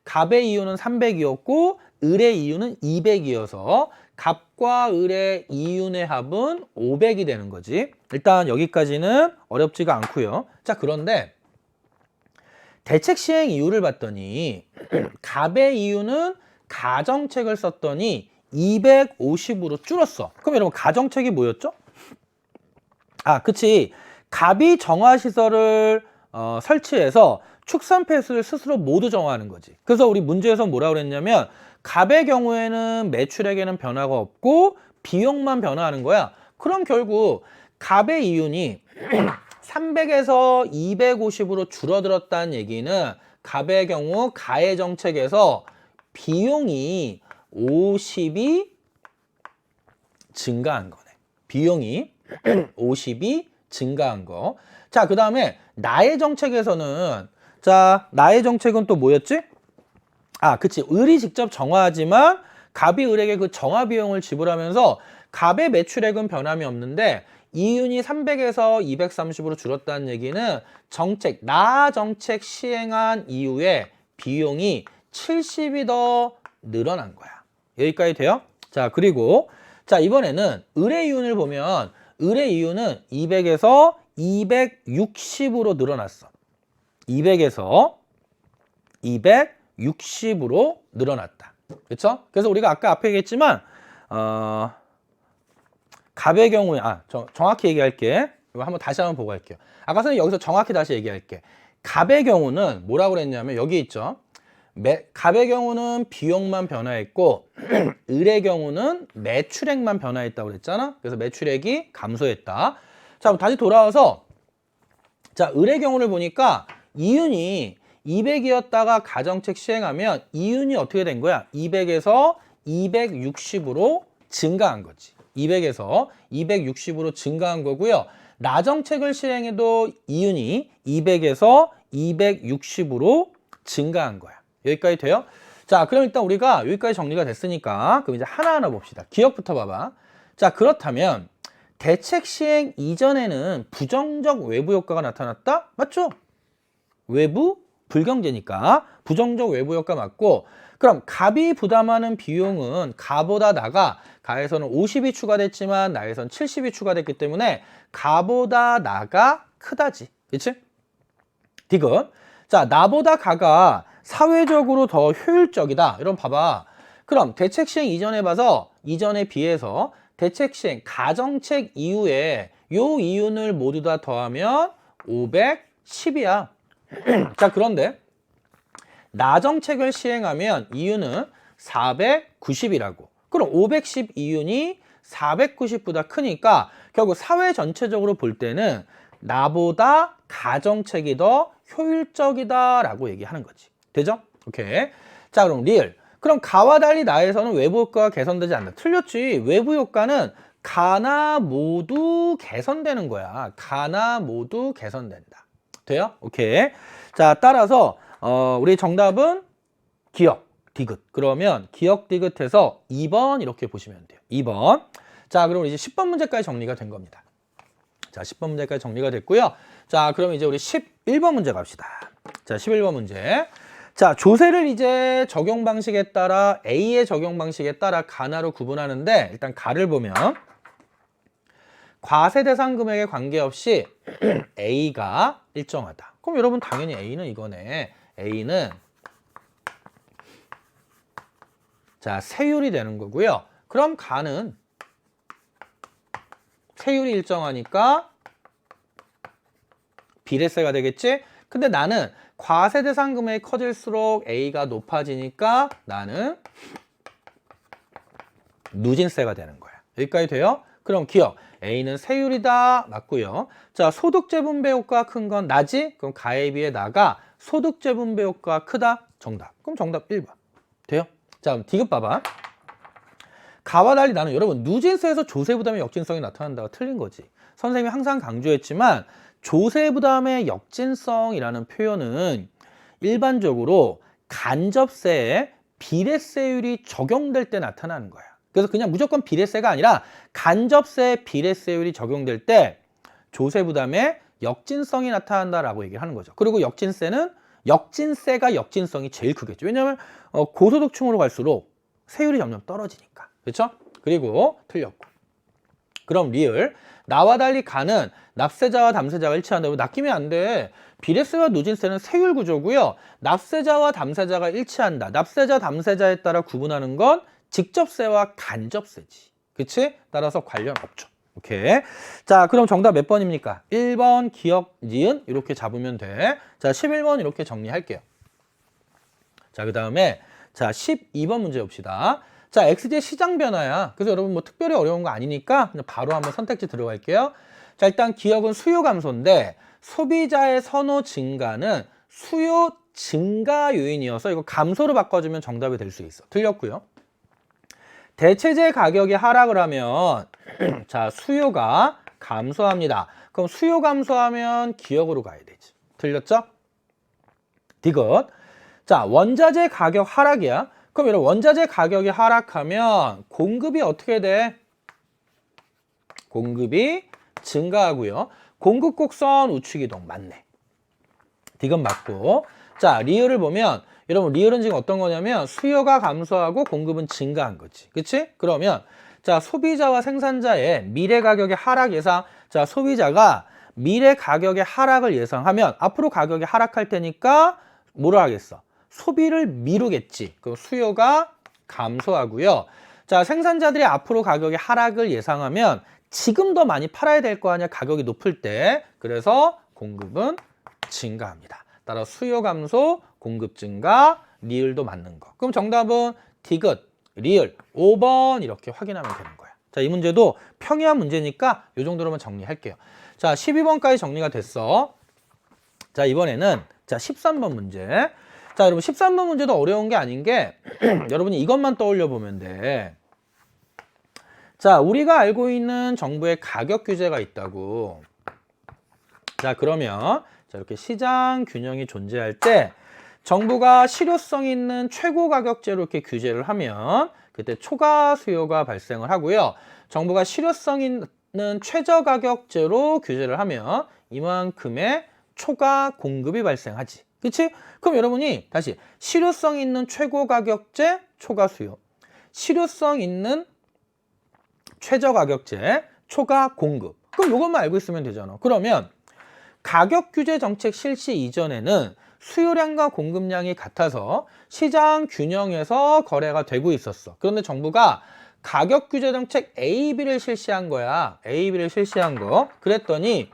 Speaker 1: 갑의 이윤은 300이었고 을의 이윤은 200이어서 갑과 을의 이윤의 합은 500이 되는 거지. 일단 여기까지는 어렵지가 않고요. 자, 그런데 대책 시행 이유를 봤더니 갑의 이유는 가정책을 썼더니 250으로 줄었어. 그럼 여러분 가정책이 뭐였죠? 아, 그치. 갑이 정화시설을 설치해서 축산 폐수를 스스로 모두 정화하는 거지. 그래서 우리 문제에서 뭐라고 그랬냐면 갑의 경우에는 매출액에는 변화가 없고 비용만 변화하는 거야. 그럼 결국 갑의 이윤이 300에서 250으로 줄어들었다는 얘기는 갑의 경우 가해 정책에서 비용이 50이 증가한 거네. 비용이 50이 증가한 거. 자, 그 다음에 나의 정책에서는 자, 나의 정책은 또 뭐였지? 아, 그치. 을이 직접 정화하지만 갑이 을에게 그 정화 비용을 지불하면서 갑의 매출액은 변함이 없는데 이윤이 300에서 230으로 줄었다는 얘기는 정책, 나 정책 시행한 이후에 비용이 70이 더 늘어난 거야. 여기까지 돼요? 자, 그리고 자, 이번에는 을의 이윤을 보면 을의 이윤은 200에서 260으로 늘어났어. 200에서 260으로 늘어났다. 그렇죠? 그래서 우리가 아까 앞에 얘기했지만 갑의 경우에 정확히 얘기할게. 이거 한번 다시 한번 보고 할게요. 아까 선생님 여기서 정확히 다시 얘기할게. 갑의 경우는 뭐라고 그랬냐면 여기 있죠. 갑의 경우는 비용만 변화했고 을의 경우는 매출액만 변화했다고 그랬잖아. 그래서 매출액이 감소했다. 자, 그럼 다시 돌아와서 자, 을의 경우를 보니까 이윤이 200이었다가 가정책 시행하면 이윤이 어떻게 된 거야? 200에서 260으로 증가한 거지. 200에서 260으로 증가한 거고요. 나정책을 시행해도 이윤이 200에서 260으로 증가한 거야. 여기까지 돼요? 자, 그럼 일단 우리가 여기까지 정리가 됐으니까 그럼 이제 하나하나 봅시다. 기억부터 봐봐. 자, 그렇다면 대책 시행 이전에는 부정적 외부 효과가 나타났다? 맞죠? 외부 불경제니까 부정적 외부 효과 맞고, 그럼 갑이 부담하는 비용은 가보다 나가, 가에서는 50이 추가됐지만 나에선 70이 추가됐기 때문에 가보다 나가 크다지. 그치? 디귿. 자, 나보다 가가 사회적으로 더 효율적이다. 이런 봐봐. 그럼 대책 시행 이전에 봐서 이전에 비해서 대책 시행 가정책 이후에 요 이윤을 모두 다 더하면 510이야. 자, 그런데 나정책을 시행하면 이윤은 490이라고. 그럼 510 이윤이 490보다 크니까 결국 사회 전체적으로 볼 때는 나보다 가정책이 더 효율적이다라고 얘기하는 거지. 되죠? 오케이. 자, 그럼 리을. 그럼 가와 달리 나에서는 외부 효과가 개선되지 않는다. 틀렸지. 외부 효과는 가나 모두 개선되는 거야. 가나 모두 개선된다. 돼요? 오케이. 자, 따라서 우리 정답은 기억, 디귿. 그러면 기억, 디귿해서 2번 이렇게 보시면 돼요. 2번. 자, 그럼 이제 10번 문제까지 정리가 된 겁니다. 자, 10번 문제까지 정리가 됐고요. 자, 그럼 이제 우리 11번 문제 갑시다. 자, 11번 문제. 자, 조세를 이제 적용 방식에 따라 A의 적용 방식에 따라 가나로 구분하는데, 일단 가를 보면 과세 대상 금액에 관계없이 A가 일정하다. 그럼 여러분 당연히 A는 이거네. A는 자, 세율이 되는 거고요. 그럼 가는 세율이 일정하니까 비례세가 되겠지? 근데 나는 과세 대상 금액이 커질수록 A가 높아지니까 나는 누진세가 되는 거야. 여기까지 돼요? 그럼 기억. A는 세율이다. 맞고요. 자, 소득재분배 효과가 큰 건 나지? 그럼 가에 비해 나가 소득재분배 효과가 크다. 정답. 그럼 정답 1번. 돼요? 자, 그럼 디귿 봐봐. 가와 달리 나는 여러분 누진세에서 조세부담의 역진성이 나타난다가 틀린 거지. 선생님이 항상 강조했지만 조세부담의 역진성이라는 표현은 일반적으로 간접세에 비례세율이 적용될 때 나타나는 거야. 그래서 그냥 무조건 비례세가 아니라 간접세 비례세율이 적용될 때 조세부담의 역진성이 나타난다라고 얘기를 하는 거죠. 그리고 역진세가 역진성이 제일 크겠죠. 왜냐하면 고소득층으로 갈수록 세율이 점점 떨어지니까. 그렇죠? 그리고 틀렸고. 그럼 리을. 나와 달리 가는 납세자와 담세자가 일치한다고 낚이면 안 돼. 비례세와 누진세는 세율 구조고요. 납세자와 담세자가 일치한다. 납세자, 담세자에 따라 구분하는 건 직접세와 간접세지. 그치? 따라서 관련 없죠. 오케이. 자, 그럼 정답 몇 번입니까? 1번 기역, 니은 이렇게 잡으면 돼. 자, 11번 이렇게 정리할게요. 자, 그 다음에 자 12번 문제 봅시다. 자, XG의 시장 변화야. 그래서 여러분 뭐 특별히 어려운 거 아니니까 그냥 바로 한번 선택지 들어갈게요. 자, 일단 기역은 수요 감소인데 소비자의 선호 증가는 수요 증가 요인이어서 이거 감소로 바꿔주면 정답이 될 수 있어. 틀렸고요. 대체재 가격이 하락을 하면 자, 수요가 감소합니다. 그럼 수요 감소하면 기역으로 가야 되지. 틀렸죠? 디귿. 자, 원자재 가격 하락이야. 그럼 여러분 원자재 가격이 하락하면 공급이 어떻게 돼? 공급이 증가하고요. 공급 곡선 우측 이동 맞네. 디귿 맞고. 자, 리을을 보면 여러분 리을은 지금 어떤 거냐면 수요가 감소하고 공급은 증가한 거지. 그치? 그러면 자, 소비자와 생산자의 미래 가격의 하락 예상. 자, 소비자가 미래 가격의 하락을 예상하면 앞으로 가격이 하락할 테니까 뭐를 하겠어? 소비를 미루겠지. 그럼 수요가 감소하고요. 자, 생산자들이 앞으로 가격의 하락을 예상하면 지금 더 많이 팔아야 될 거 아니야. 가격이 높을 때. 그래서 공급은 증가합니다. 따라 수요 감소, 공급 증가, 리을도 맞는 거. 그럼 정답은 디귿, 리을, 5번 이렇게 확인하면 되는 거야. 자, 이 문제도 평이한 문제니까 이 정도로만 정리할게요. 자, 12번까지 정리가 됐어. 자, 이번에는 자 13번 문제. 자, 여러분 13번 문제도 어려운 게 아닌 게 여러분이 이것만 떠올려 보면 돼. 자, 우리가 알고 있는 정부의 가격 규제가 있다고. 자, 그러면 자, 이렇게 시장 균형이 존재할 때 정부가 실효성 있는 최고 가격제로 이렇게 규제를 하면 그때 초과 수요가 발생을 하고요. 정부가 실효성 있는 최저 가격제로 규제를 하면 이만큼의 초과 공급이 발생하지. 그치? 그럼 여러분이 다시 실효성 있는 최고 가격제, 초과 수요. 실효성 있는 최저 가격제, 초과 공급. 그럼 이것만 알고 있으면 되잖아. 그러면 가격 규제 정책 실시 이전에는 수요량과 공급량이 같아서 시장 균형에서 거래가 되고 있었어. 그런데 정부가 가격 규제 정책 AB를 실시한 거야. AB를 실시한 거. 그랬더니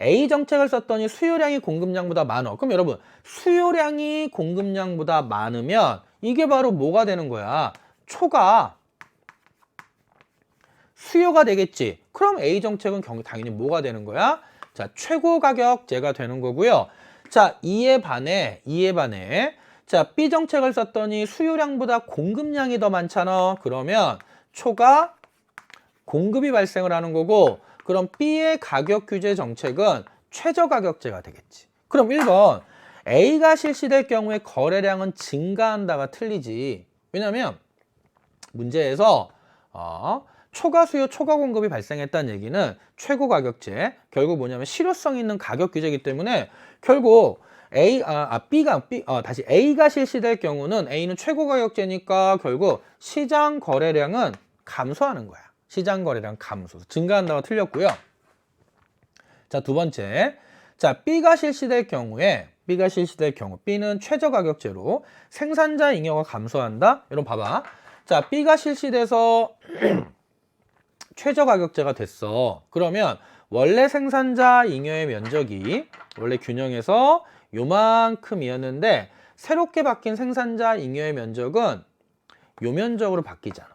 Speaker 1: A 정책을 썼더니 수요량이 공급량보다 많아. 그럼 여러분 수요량이 공급량보다 많으면 이게 바로 뭐가 되는 거야? 초과 수요가 되겠지. 그럼 A 정책은 당연히 뭐가 되는 거야? 자, 최고 가격제가 되는 거고요. 자, 이에 반해 자, B 정책을 썼더니 수요량보다 공급량이 더 많잖아. 그러면 초과 공급이 발생을 하는 거고, 그럼 B의 가격 규제 정책은 최저 가격제가 되겠지. 그럼 1번 A가 실시될 경우에 거래량은 증가한다가 틀리지. 왜냐면 문제에서 초과 수요, 초과 공급이 발생했다는 얘기는 최고 가격제, 결국 뭐냐면 실효성 있는 가격 규제이기 때문에 결국 A가 실시될 경우는 A는 최고 가격제니까 결국 시장 거래량은 감소하는 거야. 시장 거래량 감소, 증가한다가 틀렸고요. 자, 두 번째. 자, B가 실시될 경우 B는 최저 가격제로 생산자 잉여가 감소한다. 여러분 봐봐. 자, B가 실시돼서 최저 가격제가 됐어. 그러면 원래 생산자 잉여의 면적이 원래 균형에서 요만큼이었는데 새롭게 바뀐 생산자 잉여의 면적은 요 면적으로 바뀌잖아.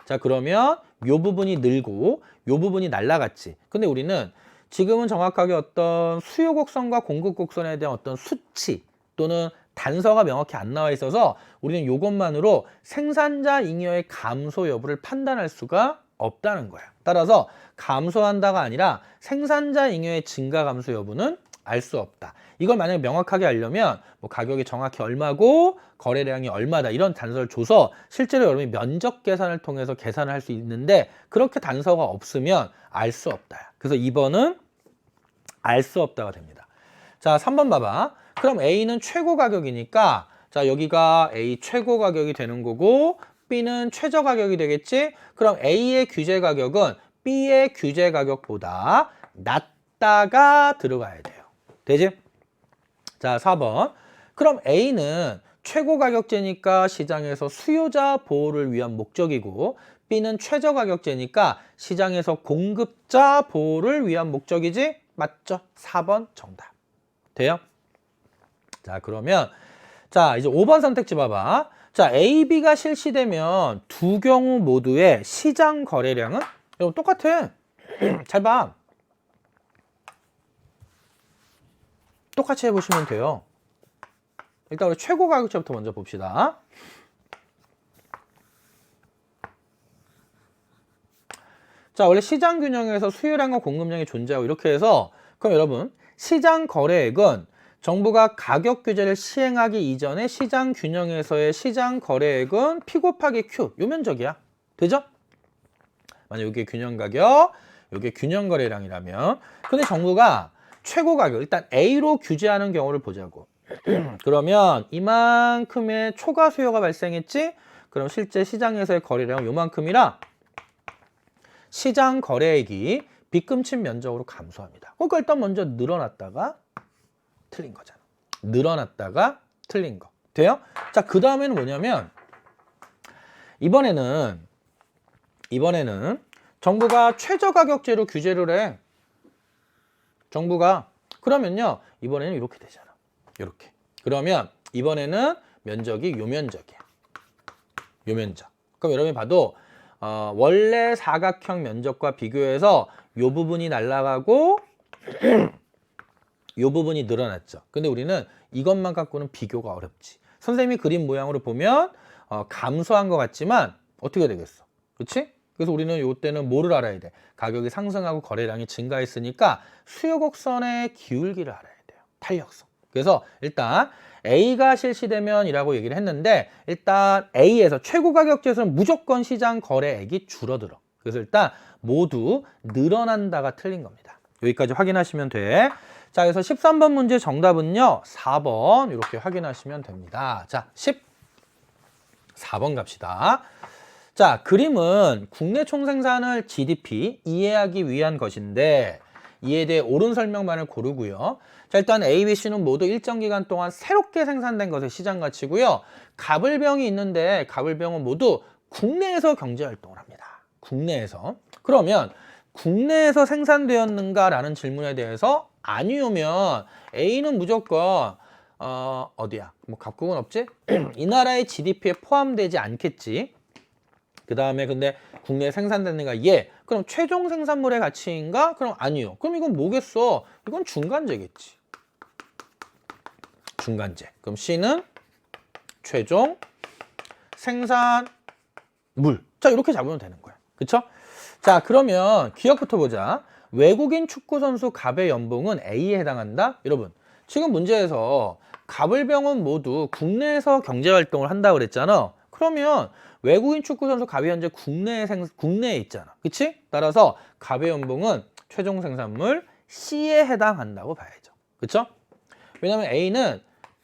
Speaker 1: 자, 그러면 요 부분이 늘고 요 부분이 날라갔지. 근데 우리는 지금은 정확하게 어떤 수요 곡선과 공급 곡선에 대한 어떤 수치 또는 단서가 명확히 안 나와 있어서 우리는 이것만으로 생산자 잉여의 감소 여부를 판단할 수가 없다는 거야. 따라서 감소한다가 아니라 생산자 잉여의 증가 감소 여부는 알 수 없다. 이걸 만약에 명확하게 알려면 뭐 가격이 정확히 얼마고 거래량이 얼마다 이런 단서를 줘서 실제로 여러분이 면적 계산을 통해서 계산을 할 수 있는데 그렇게 단서가 없으면 알 수 없다. 그래서 2번은 알 수 없다가 됩니다. 자, 3번 봐봐. 그럼 A는 최고 가격이니까 자, 여기가 A 최고 가격이 되는 거고 B는 최저 가격이 되겠지? 그럼 A의 규제 가격은 B의 규제 가격보다 낮다가 들어가야 돼요. 되지? 자, 4번. 그럼 A는 최고 가격제니까 시장에서 수요자 보호를 위한 목적이고 B는 최저 가격제니까 시장에서 공급자 보호를 위한 목적이지? 맞죠? 4번 정답. 돼요? 자, 그러면 자, 이제 5번 선택지 봐봐. 자, A, B가 실시되면 두 경우 모두의 시장 거래량은 여러분 똑같아. 잘 봐. 똑같이 해보시면 돼요. 일단 우리 최고 가격제부터 먼저 봅시다. 자, 원래 시장 균형에서 수요량과 공급량이 존재하고 이렇게 해서 그럼 여러분 시장 거래액은 정부가 가격 규제를 시행하기 이전에 시장 균형에서의 시장 거래액은 P 곱하기 Q 요 면적이야. 되죠? 만약 이게 균형 가격, 이게 균형 거래량이라면 근데 정부가 최고 가격 일단 A로 규제하는 경우를 보자고. 그러면 이만큼의 초과 수요가 발생했지? 그럼 실제 시장에서의 거래량은 요만큼이라 시장 거래액이 빗금친 면적으로 감소합니다. 그러니까 일단 먼저 늘어났다가 틀린 거잖아. 늘어났다가 틀린 거. 돼요? 자, 그 다음에는 뭐냐면 이번에는 정부가 최저가격제로 규제를 해. 정부가. 그러면요. 이번에는 이렇게 되잖아. 이렇게. 그러면 이번에는 면적이 요 면적이야. 요 면적. 그럼 여러분이 봐도 원래 사각형 면적과 비교해서 요 부분이 날아가고 요 부분이 늘어났죠. 근데 우리는 이것만 갖고는 비교가 어렵지. 선생님이 그림 모양으로 보면 감소한 것 같지만 어떻게 되겠어? 그렇지? 그래서 우리는 이때는 뭐를 알아야 돼? 가격이 상승하고 거래량이 증가했으니까 수요 곡선의 기울기를 알아야 돼요. 탄력성. 그래서 일단 A가 실시되면 이라고 얘기를 했는데 일단 A에서 최고 가격제에서는 무조건 시장 거래액이 줄어들어. 그래서 일단 모두 늘어난다가 틀린 겁니다. 여기까지 확인하시면 돼. 자, 그래서 13번 문제 정답은요. 4번 이렇게 확인하시면 됩니다. 자, 14번 갑시다. 자, 그림은 국내 총생산을 GDP 이해하기 위한 것인데 이에 대해 옳은 설명만을 고르고요. 자, 일단 A, B, C는 모두 일정 기간 동안 새롭게 생산된 것의 시장 가치고요. 갑을병이 있는데 갑을병은 모두 국내에서 경제활동을 합니다. 국내에서. 그러면 국내에서 생산되었는가라는 질문에 대해서 아니오면 A는 무조건 어디야? 뭐 각국은 없지? 이 나라의 GDP에 포함되지 않겠지. 그 다음에 근데 국내에 생산되는가? 예. 그럼 최종 생산물의 가치인가? 그럼 아니요. 그럼 이건 뭐겠어? 이건 중간재겠지. 중간재. 그럼 C는 최종 생산물. 자, 이렇게 잡으면 되는 거야. 그쵸? 자, 그러면 기억부터 보자. 외국인 축구선수 갑의 연봉은 A에 해당한다? 여러분, 지금 문제에서 갑을병은 모두 국내에서 경제활동을 한다고 그랬잖아. 그러면 외국인 축구선수 갑이 현재 국내에 있잖아. 그치? 따라서 갑의 연봉은 최종 생산물 C에 해당한다고 봐야죠. 그쵸? 왜냐면 A는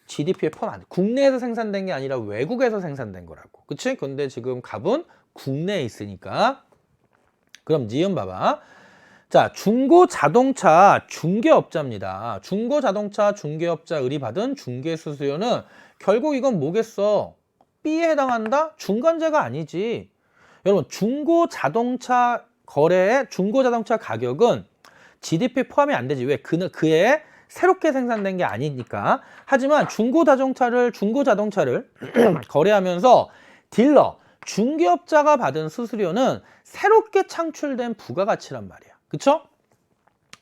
Speaker 1: GDP에 포함 안 돼. 국내에서 생산된 게 아니라 외국에서 생산된 거라고. 그치? 근데 지금 갑은 국내에 있으니까. 그럼 니은 봐봐. 자, 중고자동차 중개업자입니다. 중고자동차 중개업자 의리받은 중개수수료는 결국 이건 뭐겠어? B에 해당한다? 중간재가 아니지. 여러분, 중고자동차 거래의 중고자동차 가격은 GDP에 포함이 안 되지. 왜? 그에 새롭게 생산된 게 아니니까. 하지만 중고자동차를 거래하면서 딜러, 중개업자가 받은 수수료는 새롭게 창출된 부가가치란 말이야. 그쵸?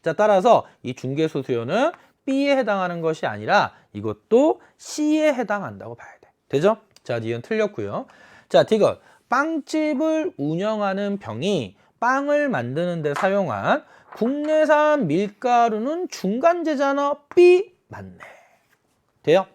Speaker 1: 자, 따라서 이 중개수수료는 B에 해당하는 것이 아니라 이것도 C에 해당한다고 봐야 돼. 되죠? 자, 니은 틀렸고요. 자, 디귿. 빵집을 운영하는 병이 빵을 만드는 데 사용한 국내산 밀가루는 중간재잖아. B 맞네. 돼요?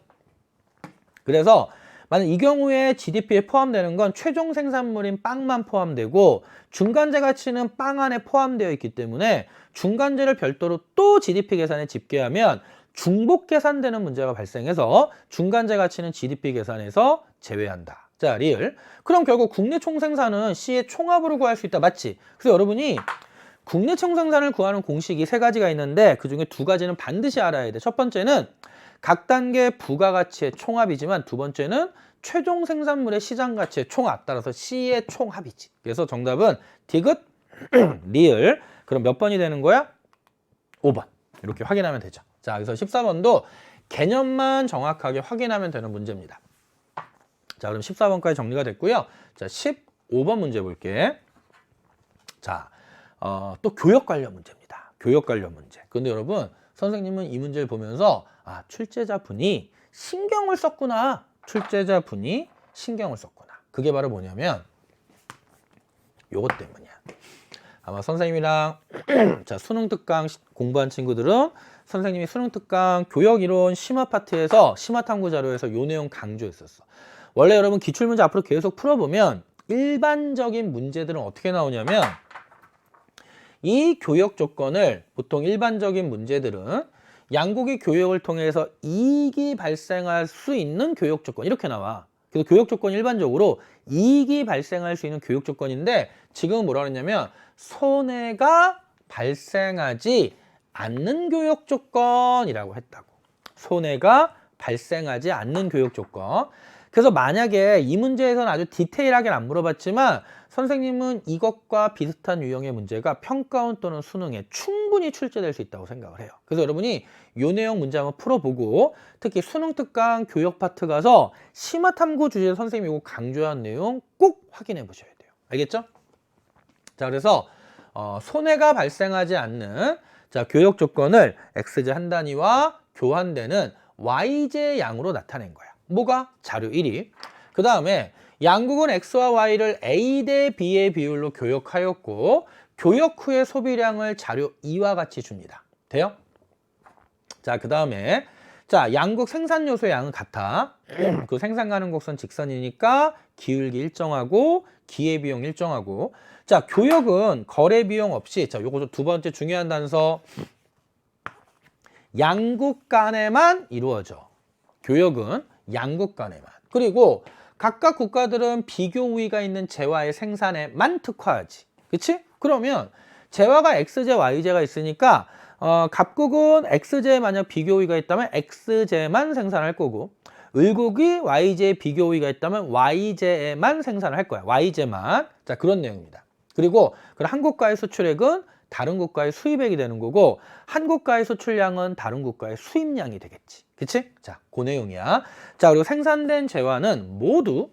Speaker 1: 그래서 만약 이 경우에 GDP에 포함되는 건 최종 생산물인 빵만 포함되고 중간재 가치는 빵 안에 포함되어 있기 때문에 중간재를 별도로 또 GDP 계산에 집계하면 중복 계산되는 문제가 발생해서 중간재 가치는 GDP 계산에서 제외한다. 자, 리을. 그럼 결국 국내 총생산은 C의 총합으로 구할 수 있다. 맞지? 그래서 여러분이 국내 총생산을 구하는 공식이 세 가지가 있는데 그중에 두 가지는 반드시 알아야 돼. 첫 번째는 각 단계 부가가치의 총합이지만 두 번째는 최종 생산물의 시장가치의 총합. 따라서 C의 총합이지. 그래서 정답은 디귿, 리을. 그럼 몇 번이 되는 거야? 5번. 이렇게 확인하면 되죠. 자, 그래서 14번도 개념만 정확하게 확인하면 되는 문제입니다. 자, 그럼 14번까지 정리가 됐고요. 자, 15번 문제 볼게. 자, 또 교역 관련 문제입니다. 교역 관련 문제. 근데 여러분, 선생님은 이 문제를 보면서 출제자분이 신경을 썼구나. 출제자분이 신경을 썼구나. 그게 바로 뭐냐면 요것 때문이야. 아마 선생님이랑 자, 수능 특강 공부한 친구들은 선생님이 수능 특강 교역 이론 심화 파트에서 심화 탐구 자료에서 요 내용 강조했었어. 원래 여러분 기출문제 앞으로 계속 풀어보면 일반적인 문제들은 어떻게 나오냐면 이 교역 조건을 보통 일반적인 문제들은 양국의 교역을 통해서 이익이 발생할 수 있는 교역 조건 이렇게 나와. 그래서 교역 조건이 일반적으로 이익이 발생할 수 있는 교역 조건인데 지금은 뭐라 그랬냐면 손해가 발생하지 않는 교역 조건이라고 했다고. 손해가 발생하지 않는 교역 조건. 그래서 만약에 이 문제에서는 아주 디테일하게 안 물어봤지만 선생님은 이것과 비슷한 유형의 문제가 평가원 또는 수능에 충분히 출제될 수 있다고 생각을 해요. 그래서 여러분이 이 내용 문제 한번 풀어보고 특히 수능 특강 교역 파트 가서 심화 탐구 주제에 선생님이 이거 강조한 내용 꼭 확인해 보셔야 돼요. 알겠죠? 자, 그래서 손해가 발생하지 않는 자, 교역 조건을 X제 한 단위와 교환되는 Y제 양으로 나타낸 거야. 뭐가? 자료 1위. 그 다음에 양국은 X와 Y를 A 대 B의 비율로 교역하였고 교역 후의 소비량을 자료 2와 같이 줍니다. 돼요? 자, 그 다음에 자, 양국 생산 요소의 양은 같아. 그 생산 가능 곡선 직선이니까 기울기 일정하고 기회비용 일정하고 자, 교역은 거래비용 없이 자, 요거 두 번째 중요한 단서 양국 간에만 이루어져. 교역은 양국 간에만. 그리고 각각 국가들은 비교 우위가 있는 재화의 생산에만 특화하지. 그치? 그러면 재화가 X제, Y제가 있으니까 갑국은 X제에 만약 비교 우위가 있다면 X제만 생산할 거고 을국이 Y제에 비교 우위가 있다면 Y제에만 생산을 할 거야. Y제만. 자, 그런 내용입니다. 그리고 한 국가의 수출액은 다른 국가의 수입액이 되는 거고 한 국가의 수출량은 다른 국가의 수입량이 되겠지. 그치? 자, 그 내용이야. 자, 그리고 생산된 재화는 모두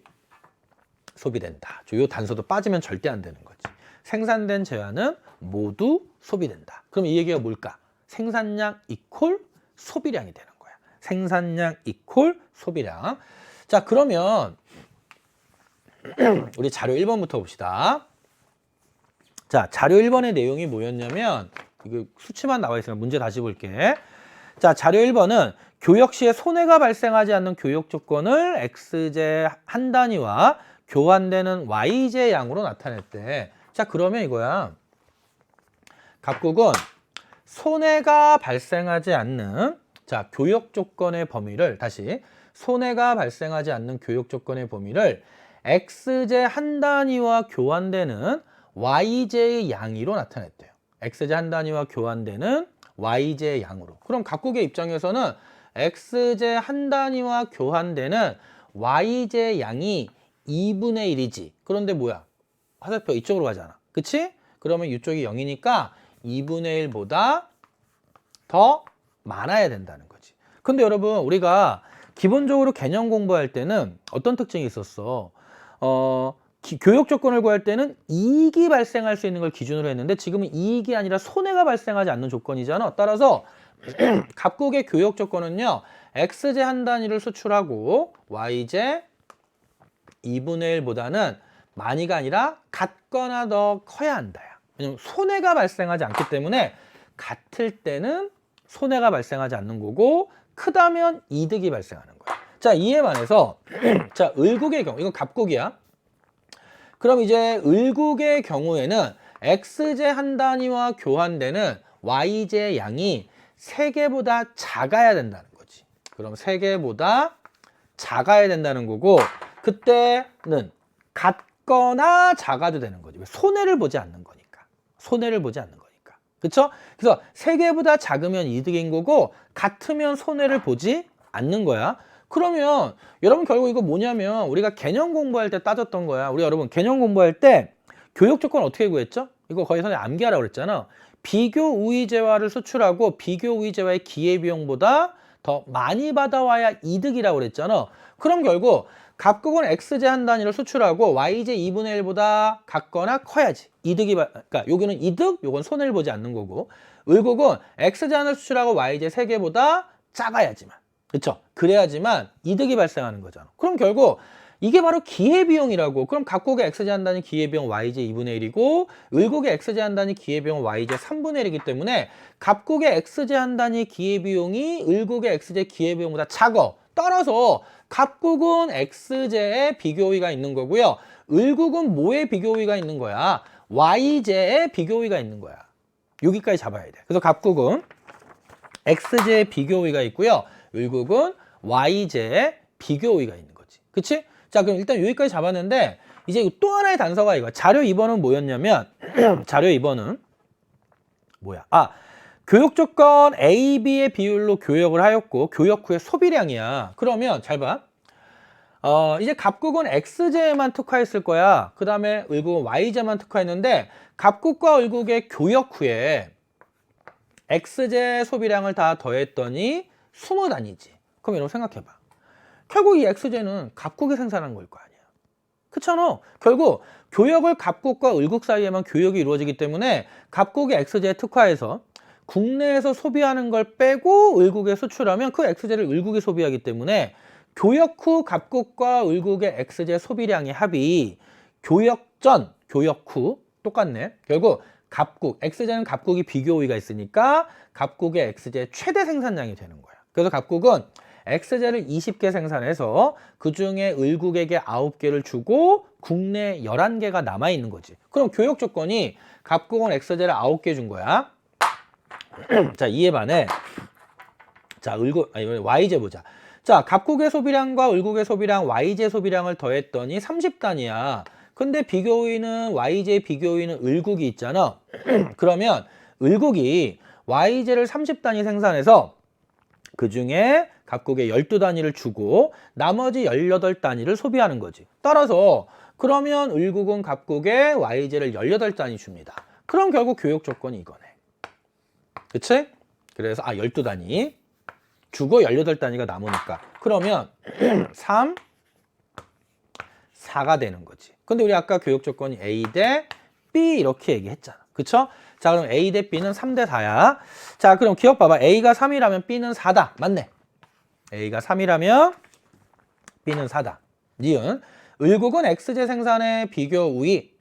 Speaker 1: 소비된다. 이 단서도 빠지면 절대 안 되는 거지. 생산된 재화는 모두 소비된다. 그럼 이 얘기가 뭘까? 생산량 이퀄 소비량이 되는 거야. 생산량 이퀄 소비량. 자, 그러면 우리 자료 1번부터 봅시다. 자, 자료 1번의 내용이 뭐였냐면 이거 수치만 나와 있으면 문제 다시 볼게. 자, 자료 1번은 교역 시에 손해가 발생하지 않는 교역 조건을 X제 한 단위와 교환되는 Y제 양으로 나타냈대. 자, 그러면 이거야. 각국은 손해가 발생하지 않는 자, 교역 조건의 범위를 다시 손해가 발생하지 않는 교역 조건의 범위를 X제 한 단위와 교환되는 Y제의 양위로 나타냈대요. X제 한 단위와 교환되는 Y제의 양으로. 그럼 각국의 입장에서는 X제 한 단위와 교환되는 Y제 양이 2분의 1이지. 그런데 뭐야? 화살표 이쪽으로 가잖아. 그치? 그러면 이쪽이 0이니까 2분의 1보다 더 많아야 된다는 거지. 근데 여러분, 우리가 기본적으로 개념 공부할 때는 어떤 특징이 있었어? 교역 조건을 구할 때는 이익이 발생할 수 있는 걸 기준으로 했는데 지금은 이익이 아니라 손해가 발생하지 않는 조건이잖아. 따라서 각국의 교역 조건은요. X제 한 단위를 수출하고 Y제 2분의 1보다는 많이가 아니라 같거나 더 커야 한다야. 왜냐면 손해가 발생하지 않기 때문에 같을 때는 손해가 발생하지 않는 거고 크다면 이득이 발생하는 거야. 자, 이에 반해서 자, 을국의 경우 이건 갑국이야. 그럼 이제 을국의 경우에는 X제 한 단위와 교환되는 Y제 양이 3개보다 작아야 된다는 거지. 그럼 3개보다 작아야 된다는 거고 그때는 같거나 작아도 되는 거지. 왜? 손해를 보지 않는 거니까. 손해를 보지 않는 거니까. 그쵸? 그래서 3개보다 작으면 이득인 거고 같으면 손해를 보지 않는 거야. 그러면 여러분 결국 이거 뭐냐면 우리가 개념 공부할 때 따졌던 거야. 우리 여러분 개념 공부할 때 교육 조건 어떻게 구했죠? 이거 거의 선생님 암기하라고 그랬잖아. 비교 우위 재화를 수출하고 비교 우위 재화의 기회비용보다 더 많이 받아와야 이득이라고 그랬잖아. 그럼 결국 갑국은 x제 한 단위를 수출하고 y제 2분의 1보다 같거나 커야지. 그러니까 여기는 이득, 요건 손해를 보지 않는 거고. 을국은 x제 하나를 수출하고 y제 3개보다 작아야지만. 그렇죠? 그래야지만 이득이 발생하는 거잖아. 그럼 결국 이게 바로 기회비용이라고. 그럼 각국의 x제 한 단위 기회비용 y제 2분의 1이고 을국의 x제 한 단위 기회비용 y제 3분의 1이기 때문에 갑국의 x제 한 단위 기회비용이 을국의 x제 기회비용보다 작아. 따라서 갑국은 x제의 비교우위가 있는 거고요. 을국은 뭐의 비교우위가 있는 거야? y제의 비교우위가 있는 거야. 여기까지 잡아야 돼. 그래서 갑국은 x제의 비교우위가 있고요. 을국은 y제의 비교우위가 있는 거지. 그치? 자, 그럼 일단 여기까지 잡았는데 이제 또 하나의 단서가 이거야. 자료 2번은 뭐였냐면 자료 2번은 뭐야? 교육 조건 A, B의 비율로 교역을 하였고 교역 후의 소비량이야. 그러면 잘 봐. 이제 갑국은 X제에만 특화했을 거야. 그 다음에 을국은 Y제만 특화했는데 갑국과 을국의 교역 후에 X제 소비량을 다 더했더니 20단위지. 그럼 여러분 생각해봐. 결국 이 X제는 갑국이 생산한 걸 거 아니야. 그렇잖아. 결국 교역을 갑국과 을국 사이에만 교역이 이루어지기 때문에 갑국의 X제에 특화해서 국내에서 소비하는 걸 빼고 을국에 수출하면 그 X제를 을국이 소비하기 때문에 교역 후 갑국과 을국의 X제 소비량의 합이 교역 전, 교역 후 똑같네. 결국 갑국, X제는 갑국이 비교 우위가 있으니까 갑국의 X제 최대 생산량이 되는 거야. 그래서 갑국은 X제를 20개 생산해서 그중에 을국에게 9개를 주고 국내 11개가 남아있는 거지. 그럼 교역 조건이 갑국은 X제를 9개 준 거야. 자, 이에 반해 자, Y제 보자. 자, 갑국의 소비량과 을국의 소비량, Y제 소비량을 더했더니 30단위야. 근데 비교우위는 Y제 비교우위는 을국이 있잖아. 그러면 을국이 Y제를 30단위 생산해서 그중에 갑국에 12단위를 주고 나머지 18단위를 소비하는 거지. 따라서 그러면 을국은 갑국에 Y제를 18단위 줍니다. 그럼 결국 교역 조건이 이거네. 그치? 그래서 12단위 주고 18단위가 남으니까 그러면 3, 4가 되는 거지. 근데 우리 아까 교역 조건이 A 대 B 이렇게 얘기했잖아. 그쵸? 자, 그럼 A 대 B는 3 대 4야. 자, 그럼 기억 봐봐. A가 3이라면 B는 4다. 맞네. A가 3이라면 B는 4다. 니은 을국은 X제 생산의 비교 우위.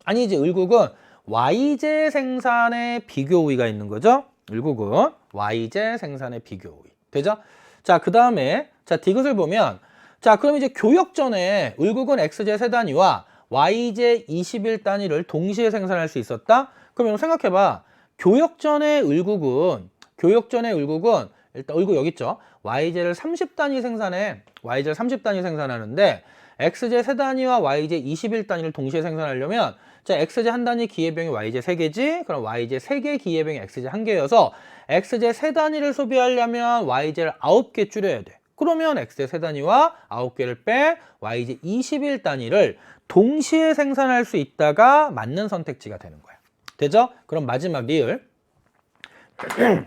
Speaker 1: 아니지, 을국은 Y제 생산의 비교 우위가 있는 거죠. 을국은 Y제 생산의 비교 우위. 되죠? 자, 그 다음에 자, 디귿을 보면 자, 그럼 이제 교역 전에 을국은 X제 3단위와 Y제 21단위를 동시에 생산할 수 있었다? 그럼 여러분 생각해봐. 교역 전에 을국은 일단 을국 여기 있죠. Y제를 30단위 생산해. Y제를 30단위 생산하는데 X제 3단위와 Y제 21단위를 동시에 생산하려면 자, X제 한 단위 기회비용이 Y제 3개지? 그럼 Y제 3개 기회비용이 X제 1개여서 X제 3단위를 소비하려면 Y제를 9개 줄여야 돼. 그러면 X제 3단위와 9개를 빼 Y제 21단위를 동시에 생산할 수 있다가 맞는 선택지가 되는 거야. 되죠? 그럼 마지막 리을.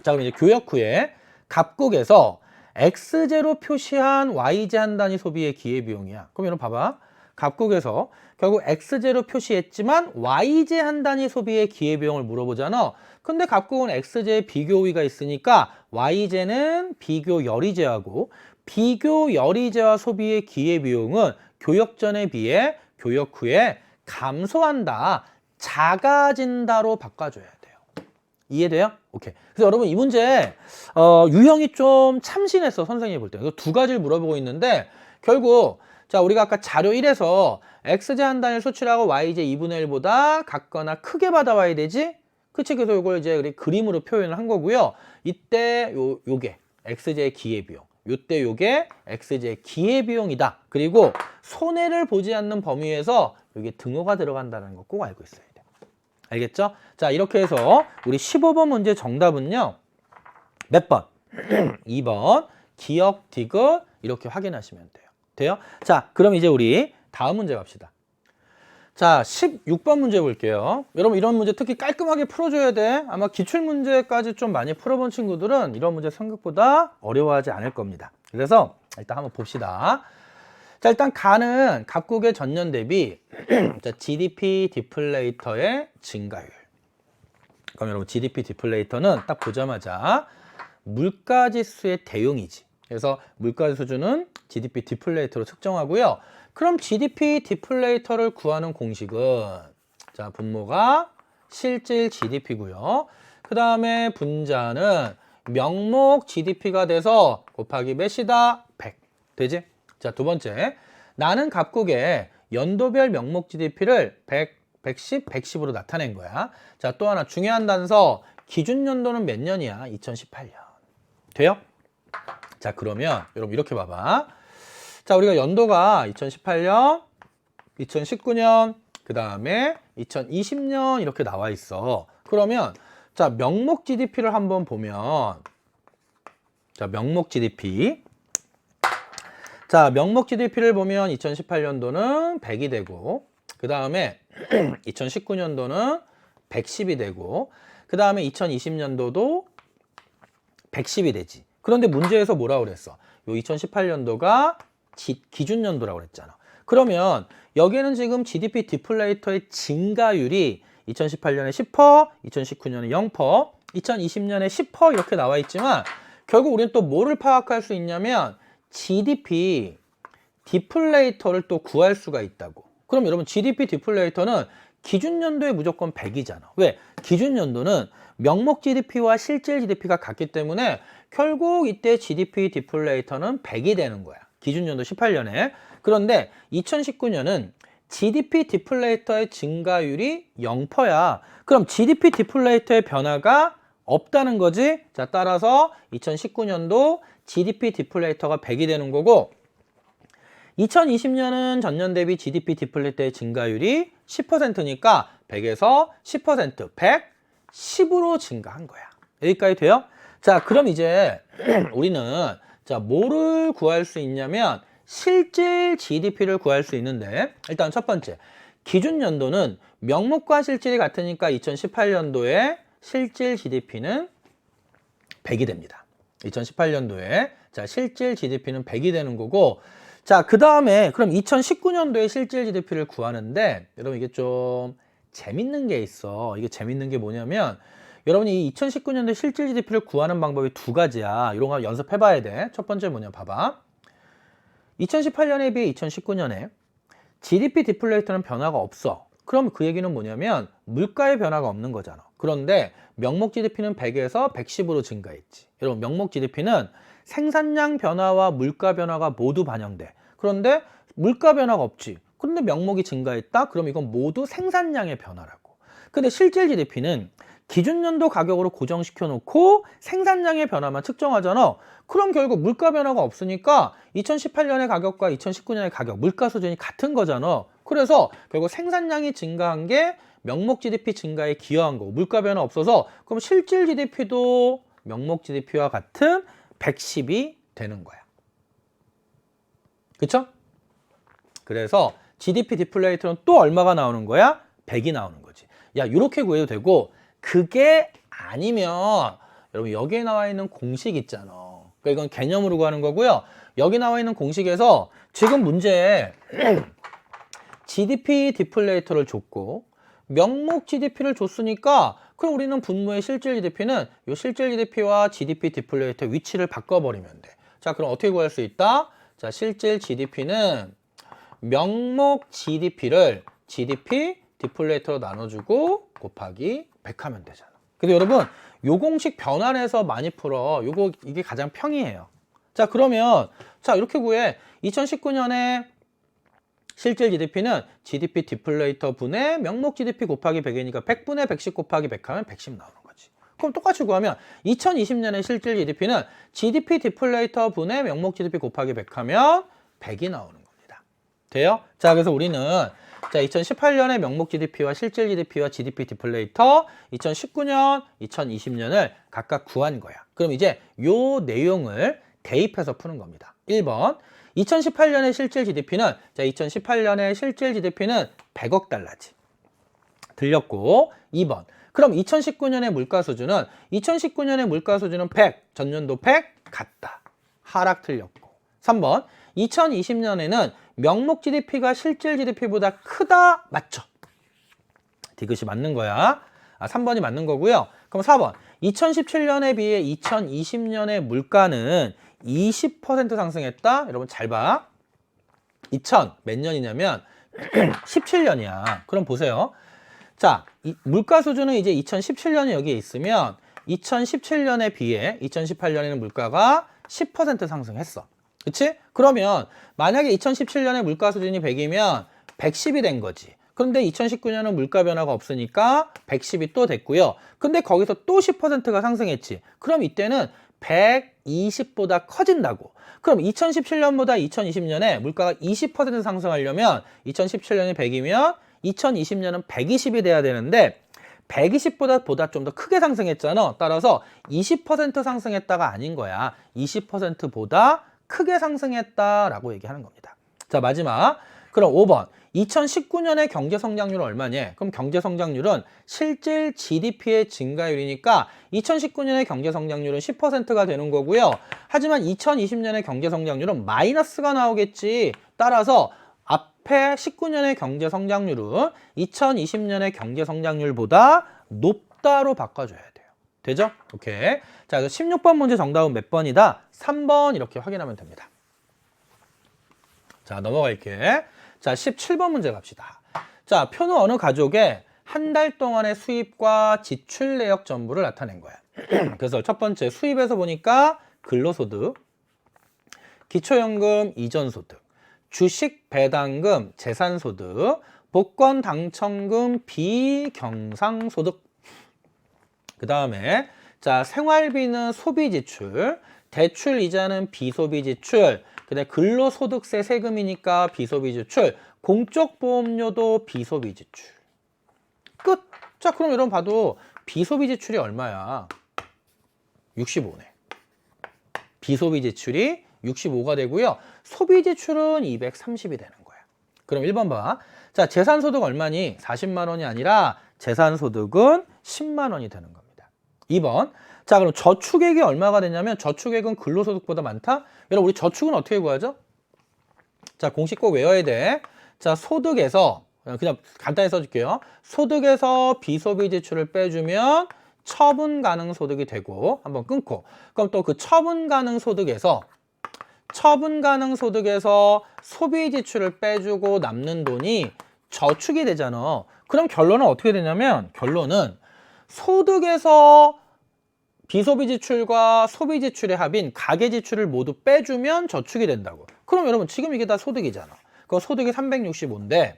Speaker 1: 자, 그럼 이제 교역 후에 갑국에서 X제로 표시한 Y제 한 단위 소비의 기회비용이야. 그럼 여러분 봐봐. 갑국에서 결국 X제로 표시했지만 Y제 한 단위 소비의 기회비용을 물어보잖아. 근데 갑국은 X제의 비교 우위가 있으니까 Y제는 비교 열이제하고 비교 열이제와 소비의 기회비용은 교역 전에 비해 교역 후에 감소한다, 작아진다로 바꿔줘야 돼요. 이해돼요? 오케이. 그래서 여러분 이 문제 유형이 좀 참신했어. 선생님이 볼 때. 이거 두 가지를 물어보고 있는데 결국 자, 우리가 아까 자료 1에서 X제 한 단위를 수출하고 Y제 2분의 1보다 같거나 크게 받아와야 되지? 그치? 그래서 이걸 이제 우리 그림으로 표현을 한 거고요. 이때 요게 X제의 기회비용. 요때 요게 XJ의 기회비용이다. 그리고 손해를 보지 않는 범위에서 여기 등호가 들어간다는 거 꼭 알고 있어야 돼요. 알겠죠? 자, 이렇게 해서 우리 15번 문제 정답은요. 몇 번? 2번 기억, 디귿 이렇게 확인하시면 돼요. 돼요? 자, 그럼 이제 우리 다음 문제 갑시다. 자, 16번 문제 볼게요. 여러분 이런 문제 특히 깔끔하게 풀어줘야 돼. 아마 기출문제까지 좀 많이 풀어본 친구들은 이런 문제 생각보다 어려워하지 않을 겁니다. 그래서 일단 한번 봅시다. 자, 일단 가는 각국의 전년 대비 자, GDP 디플레이터의 증가율. 그럼 여러분 GDP 디플레이터는 딱 보자마자 물가지수의 대용이지. 그래서 물가지수는 GDP 디플레이터로 측정하고요. 그럼 GDP 디플레이터를 구하는 공식은 자, 분모가 실질 GDP고요. 그 다음에 분자는 명목 GDP가 돼서 곱하기 몇이다? 100. 되지? 자, 두 번째. 나는 각국의 연도별 명목 GDP를 100, 110, 110으로 나타낸 거야. 자, 또 하나 중요한 단서. 기준 연도는 몇 년이야? 2018년. 돼요? 자, 그러면 여러분 이렇게 봐봐. 자, 우리가 연도가 2018년, 2019년, 그 다음에 2020년 이렇게 나와 있어. 그러면 자, 명목 GDP를 한번 보면 자, 명목 GDP. 자, 명목 GDP를 보면 2018년도는 100이 되고 그 다음에 2019년도는 110이 되고 그 다음에 2020년도도 110이 되지. 그런데 문제에서 뭐라고 그랬어? 요 2018년도가 기준연도라고 그랬잖아. 그러면 여기에는 지금 GDP 디플레이터의 증가율이 2018년에 10%, 2019년에 0%, 2020년에 10% 이렇게 나와 있지만 결국 우리는 또 뭐를 파악할 수 있냐면 GDP 디플레이터를 또 구할 수가 있다고. 그럼 여러분 GDP 디플레이터는 기준연도에 무조건 100이잖아. 왜? 기준연도는 명목 GDP와 실질 GDP가 같기 때문에 결국 이때 GDP 디플레이터는 100이 되는 거야. 기준연도 18년에. 그런데 2019년은 GDP 디플레이터의 증가율이 0%야. 그럼 GDP 디플레이터의 변화가 없다는 거지. 자, 따라서 2019년도 GDP 디플레이터가 100이 되는 거고 2020년은 전년 대비 GDP 디플레이터의 증가율이 10%니까 100에서 10%, 100, 10으로 증가한 거야. 여기까지 돼요? 자, 그럼 이제 우리는 자, 뭐를 구할 수 있냐면 실질 GDP를 구할 수 있는데 일단 첫 번째, 기준 연도는 명목과 실질이 같으니까 2018년도에 실질 GDP는 100이 됩니다. 2018년도에 자, 실질 GDP는 100이 되는 거고 자, 그 다음에 그럼 2019년도에 실질 GDP를 구하는데 여러분 이게 좀 재밌는 게 있어. 이게 재밌는 게 뭐냐면 여러분이 2019년도에 실질 GDP를 구하는 방법이 두 가지야. 이런 거 연습해 봐야 돼. 첫 번째 뭐냐 봐봐. 2018년에 비해 2019년에 GDP 디플레이터는 변화가 없어. 그럼 그 얘기는 뭐냐면 물가의 변화가 없는 거잖아. 그런데 명목 GDP는 100에서 110으로 증가했지. 여러분 명목 GDP는 생산량 변화와 물가 변화가 모두 반영돼. 그런데 물가 변화가 없지. 근데 명목이 증가했다? 그럼 이건 모두 생산량의 변화라고. 근데 실질 GDP는 기준연도 가격으로 고정시켜 놓고 생산량의 변화만 측정하잖아. 그럼 결국 물가 변화가 없으니까 2018년의 가격과 2019년의 가격, 물가 수준이 같은 거잖아. 그래서 결국 생산량이 증가한 게 명목 GDP 증가에 기여한 거고 물가 변화 없어서 그럼 실질 GDP도 명목 GDP와 같은 110이 되는 거야. 그쵸? 그래서 GDP 디플레이터는 또 얼마가 나오는 거야? 100이 나오는 거지. 야, 이렇게 구해도 되고 그게 아니면 여러분 여기에 나와 있는 공식 있잖아. 그러니까 이건 개념으로 구하는 거고요. 여기 나와 있는 공식에서 지금 문제에 GDP 디플레이터를 줬고 명목 GDP를 줬으니까 그럼 우리는 분모의 실질 GDP는 이 실질 GDP와 GDP 디플레이터 위치를 바꿔버리면 돼. 자, 그럼 어떻게 구할 수 있다? 자, 실질 GDP는 명목 GDP를 GDP 디플레이터로 나눠주고 곱하기 100 하면 되잖아. 근데 여러분 요 공식 변환해서 많이 풀어. 이게 가장 평이에요. 자, 그러면 자, 이렇게 구해. 2019년에 실질 GDP는 GDP 디플레이터 분의 명목 GDP 곱하기 100이니까 100분의 110 곱하기 100 하면 110 나오는 거지. 그럼 똑같이 구하면 2020년의 실질 GDP는 GDP 디플레이터 분의 명목 GDP 곱하기 100하면 100이 나오는 겁니다. 돼요? 자, 그래서 우리는 자, 2018년의 명목 GDP와 실질 GDP와 GDP 디플레이터 2019년, 2020년을 각각 구한 거야. 그럼 이제 요 내용을 대입해서 푸는 겁니다. 1번 2018년의 실질 GDP는 자, 2018년의 실질 GDP는 100억 달러지. 들렸고 2번 그럼 2019년의 물가 수준은 2019년의 물가 수준은 100, 전년도 100 같다. 하락 틀렸고 3번 2020년에는 명목 GDP가 실질 GDP보다 크다. 맞죠? 디귿이 맞는 거야. 3번이 맞는 거고요. 그럼 4번 2017년에 비해 2020년의 물가는 20% 상승했다. 여러분 잘 봐. 2000 몇 년이냐면 17년이야. 그럼 보세요. 자, 이 물가 수준은 이제 2017년에 여기에 있으면 2017년에 비해 2018년에는 물가가 10% 상승했어. 그치? 그러면 만약에 2017년에 물가 수준이 100이면 110이 된 거지. 그런데 2019년은 물가 변화가 없으니까 110이 또 됐고요. 근데 거기서 또 10%가 상승했지. 그럼 이때는 120보다 커진다고. 그럼 2017년보다 2020년에 물가가 20% 상승하려면 2017년이 100이면 2020년은 120이 돼야 되는데 120보다 좀 더 크게 상승했잖아. 따라서 20% 상승했다가 아닌 거야. 20%보다 크게 상승했다라고 얘기하는 겁니다. 자, 마지막. 그럼 5번. 2019년의 경제 성장률은 얼마냐? 그럼 경제 성장률은 실질 GDP의 증가율이니까 2019년의 경제 성장률은 10%가 되는 거고요. 하지만 2020년의 경제 성장률은 마이너스가 나오겠지. 따라서 앞에 19년의 경제 성장률은 2020년의 경제 성장률보다 높다로 바꿔줘야 돼요. 되죠? 오케이. 자, 16번 문제 정답은 몇 번이다? 3번 이렇게 확인하면 됩니다. 자, 넘어갈게. 자, 17번 문제 갑시다. 자, 표는 어느 가족의 한 달 동안의 수입과 지출 내역 전부를 나타낸 거야. 그래서 첫 번째 수입에서 보니까 근로소득, 기초연금 이전소득, 주식 배당금 재산소득, 복권 당첨금 비경상소득. 그 다음에 자, 생활비는 소비지출, 대출 이자는 비소비지출, 그다음에 근로소득세 세금이니까 비소비지출, 공적보험료도 비소비지출. 끝! 자, 그럼 여러분 봐도 비소비지출이 얼마야? 65네. 비소비지출이 65가 되고요. 소비지출은 230이 되는 거야. 그럼 1번 봐. 자, 재산소득 얼마니? 40만 원이 아니라 재산소득은 10만 원이 되는 겁니다. 2번. 자, 그럼 저축액이 얼마가 되냐면 저축액은 근로소득보다 많다? 여러분, 우리 저축은 어떻게 구하죠? 자, 공식 꼭 외워야 돼. 자, 소득에서 그냥 간단히 써줄게요. 소득에서 비소비 지출을 빼주면 처분 가능 소득이 되고 한번 끊고 그럼 또 그 처분 가능 소득에서 소비 지출을 빼주고 남는 돈이 저축이 되잖아. 그럼 결론은 어떻게 되냐면 결론은 소득에서 비소비 지출과 소비 지출의 합인 가계 지출을 모두 빼주면 저축이 된다고. 그럼 여러분 지금 이게 다 소득이잖아. 그럼 소득이 365인데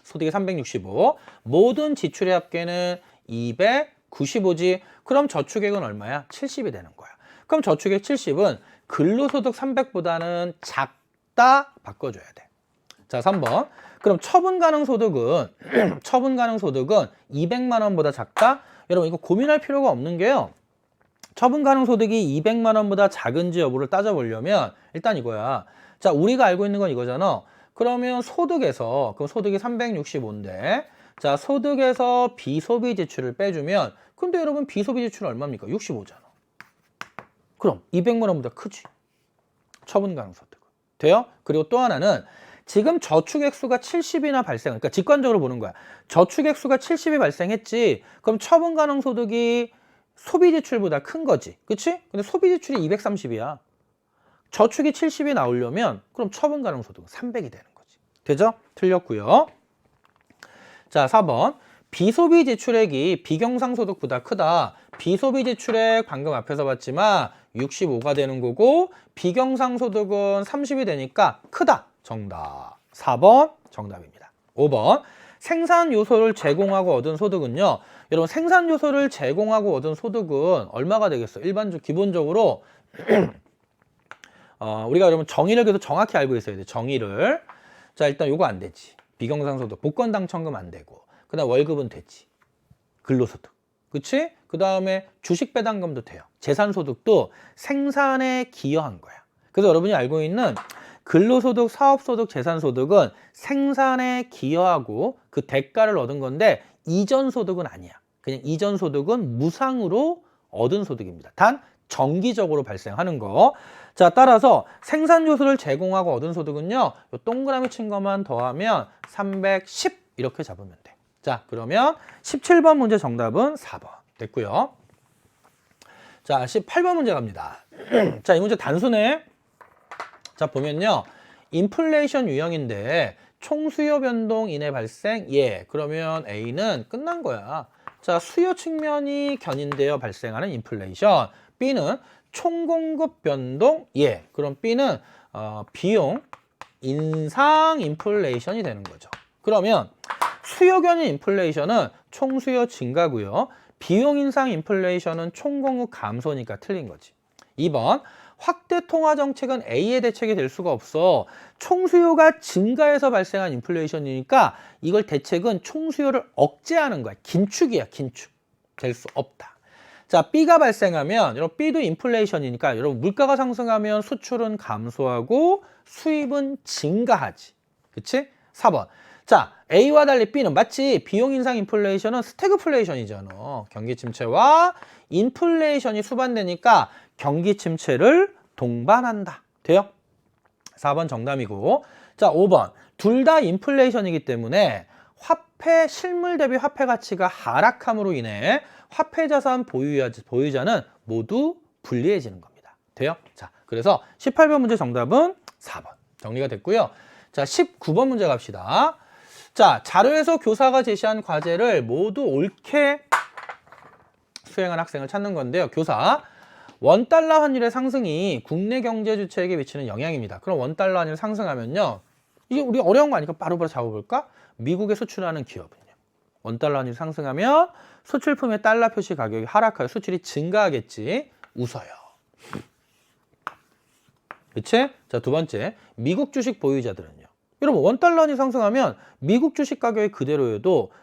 Speaker 1: 소득이 365 모든 지출의 합계는 295지. 그럼 저축액은 얼마야? 70이 되는 거야. 그럼 저축액 70은 근로소득 300보다는 작다 바꿔줘야 돼. 자, 3번. 그럼 처분 가능 소득은 200만 원보다 작다? 여러분 이거 고민할 필요가 없는 게요. 처분 가능 소득이 200만 원보다 작은지 여부를 따져보려면 일단 이거야. 자, 우리가 알고 있는 건 이거잖아. 그러면 소득에서 그럼 소득이 365인데 자, 소득에서 비소비 지출을 빼주면 근데 여러분 비소비 지출은 얼마입니까? 65잖아. 그럼 200만 원보다 크지. 처분 가능 소득은. 돼요? 그리고 또 하나는 지금 저축액 수가 70이나 발생, 그러니까 직관적으로 보는 거야. 저축액 수가 70이 발생했지. 그럼 처분 가능 소득이 소비 지출보다 큰 거지. 그치? 근데 소비 지출이 230이야. 저축이 70이 나오려면 그럼 처분 가능 소득은 300이 되는 거지. 되죠? 틀렸고요. 자, 4번. 비소비 지출액이 비경상소득보다 크다. 비소비 지출액 방금 앞에서 봤지만 65가 되는 거고 비경상소득은 30이 되니까 크다. 정답. 4번 정답입니다. 5번. 생산 요소를 제공하고 얻은 소득은요. 여러분 생산 요소를 제공하고 얻은 소득은 얼마가 되겠어? 일반적으로 기본적으로 우리가 여러분 정의를 그래도 정확히 알고 있어야 돼. 정의를. 자, 일단 요거 안 되지. 비경상소득, 복권 당첨금 안 되고. 그다음 월급은 되지. 근로소득. 그치? 그 다음에 주식 배당금도 돼요. 재산소득도 생산에 기여한 거야. 그래서 여러분이 알고 있는 근로소득, 사업소득, 재산소득은 생산에 기여하고 그 대가를 얻은 건데 이전소득은 아니야. 그냥 이전소득은 무상으로 얻은 소득입니다. 단 정기적으로 발생하는 거. 자, 따라서 생산 요소를 제공하고 얻은 소득은요. 요 동그라미 친 것만 더하면 310 이렇게 잡으면 돼. 자, 그러면 17번 문제 정답은 4번 됐고요. 자, 18번 문제 갑니다. 자, 이 문제 단순해. 자, 보면요. 인플레이션 유형인데 총수요 변동 이내 발생 예. 그러면 A는 끝난 거야. 자, 수요 측면이 견인되어 발생하는 인플레이션. B는 총공급 변동 예. 그럼 B는 비용 인상 인플레이션이 되는 거죠. 그러면 수요 견인 인플레이션은 총수요 증가고요. 비용 인상 인플레이션은 총공급 감소니까 틀린 거지. 2번 확대 통화 정책은 A의 대책이 될 수가 없어. 총수요가 증가해서 발생한 인플레이션이니까 이걸 대책은 총수요를 억제하는 거야. 긴축이야, 긴축. 될 수 없다. 자, B가 발생하면 여러분 B도 인플레이션이니까 여러분 물가가 상승하면 수출은 감소하고 수입은 증가하지. 그치? 4번. 자, A와 달리 B는 마치 비용 인상 인플레이션은 스태그플레이션이잖아. 경기 침체와 인플레이션이 수반되니까 경기 침체를 동반한다. 돼요? 4번 정답이고. 자, 5번. 둘 다 인플레이션이기 때문에 화폐 실물 대비 화폐 가치가 하락함으로 인해 화폐 자산 보유자는 모두 불리해지는 겁니다. 돼요? 자, 그래서 18번 문제 정답은 4번. 정리가 됐고요. 자, 19번 문제 갑시다. 자, 자료에서 교사가 제시한 과제를 모두 옳게 수행한 학생을 찾는 건데요. 교사, 원달러 환율의 상승이 국내 경제 주체에게 미치는 영향입니다. 그럼 원달러 환율 상승하면요. 이게 우리 어려운 거 아니까 바로바로 잡아볼까? 미국에 수출하는 기업은요. 원달러 환율 상승하면 수출품의 달러 표시 가격이 하락하여 수출이 증가하겠지. 웃어요. 그치? 자, 두 번째, 미국 주식 보유자들은요. 여러분, 원달러 환율 상승하면 미국 주식 가격이 그대로여도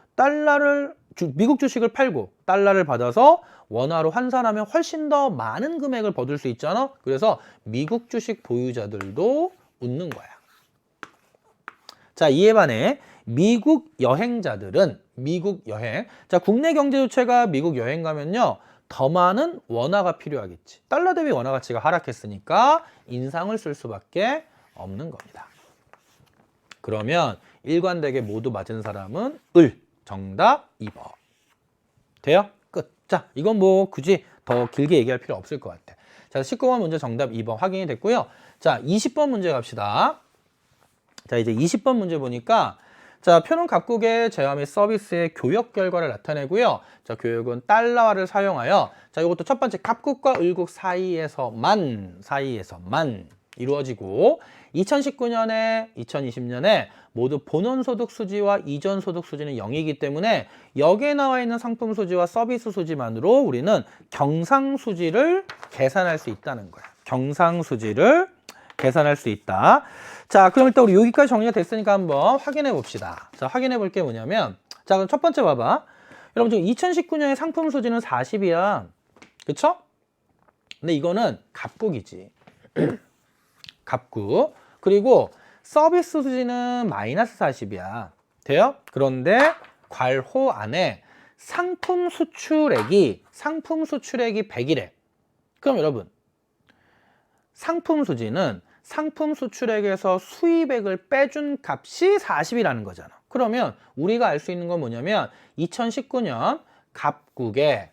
Speaker 1: 미국 주식을 팔고 달러를 받아서 원화로 환산하면 훨씬 더 많은 금액을 거둘 수 있잖아. 그래서 미국 주식 보유자들도 웃는 거야. 자, 이에 반해 미국 여행자들은 미국 여행. 자, 국내 경제 주체가 미국 여행 가면요. 더 많은 원화가 필요하겠지. 달러 대비 원화 가치가 하락했으니까 인상을 쓸 수밖에 없는 겁니다. 그러면 일관되게 모두 맞은 사람은 을. 정답 2번. 돼요? 끝. 자, 이건 뭐 굳이 더 길게 얘기할 필요 없을 것 같아. 자, 19번 문제 정답 2번 확인이 됐고요. 자, 20번 문제 갑시다. 자, 이제 20번 문제 보니까 자, 표는 각국의 재화 및 서비스의 교역 결과를 나타내고요. 자, 교역은 달러화를 사용하여 자, 이것도 첫 번째 각국과 을국 사이에서만 이루어지고 2019년에 2020년에 모두 본원소득 수지와 이전소득 수지는 0이기 때문에 여기에 나와 있는 상품 수지와 서비스 수지만으로 우리는 경상수지를 계산할 수 있다는 거야. 경상수지를 계산할 수 있다. 자, 그럼 일단 우리 여기까지 정리가 됐으니까 한번 확인해 봅시다. 자, 확인해 볼 게 뭐냐면 자, 그럼 첫 번째 봐봐. 여러분 지금 2019년에 상품 수지는 40이야. 그쵸? 근데 이거는 갑국이지. 갑국. 그리고 서비스 수지는 마이너스 40이야. 돼요? 그런데 괄호 안에 상품 수출액이 100이래. 그럼 여러분 상품 수지는 상품 수출액에서 수입액을 빼준 값이 40이라는 거잖아. 그러면 우리가 알 수 있는 건 뭐냐면 2019년 갑국의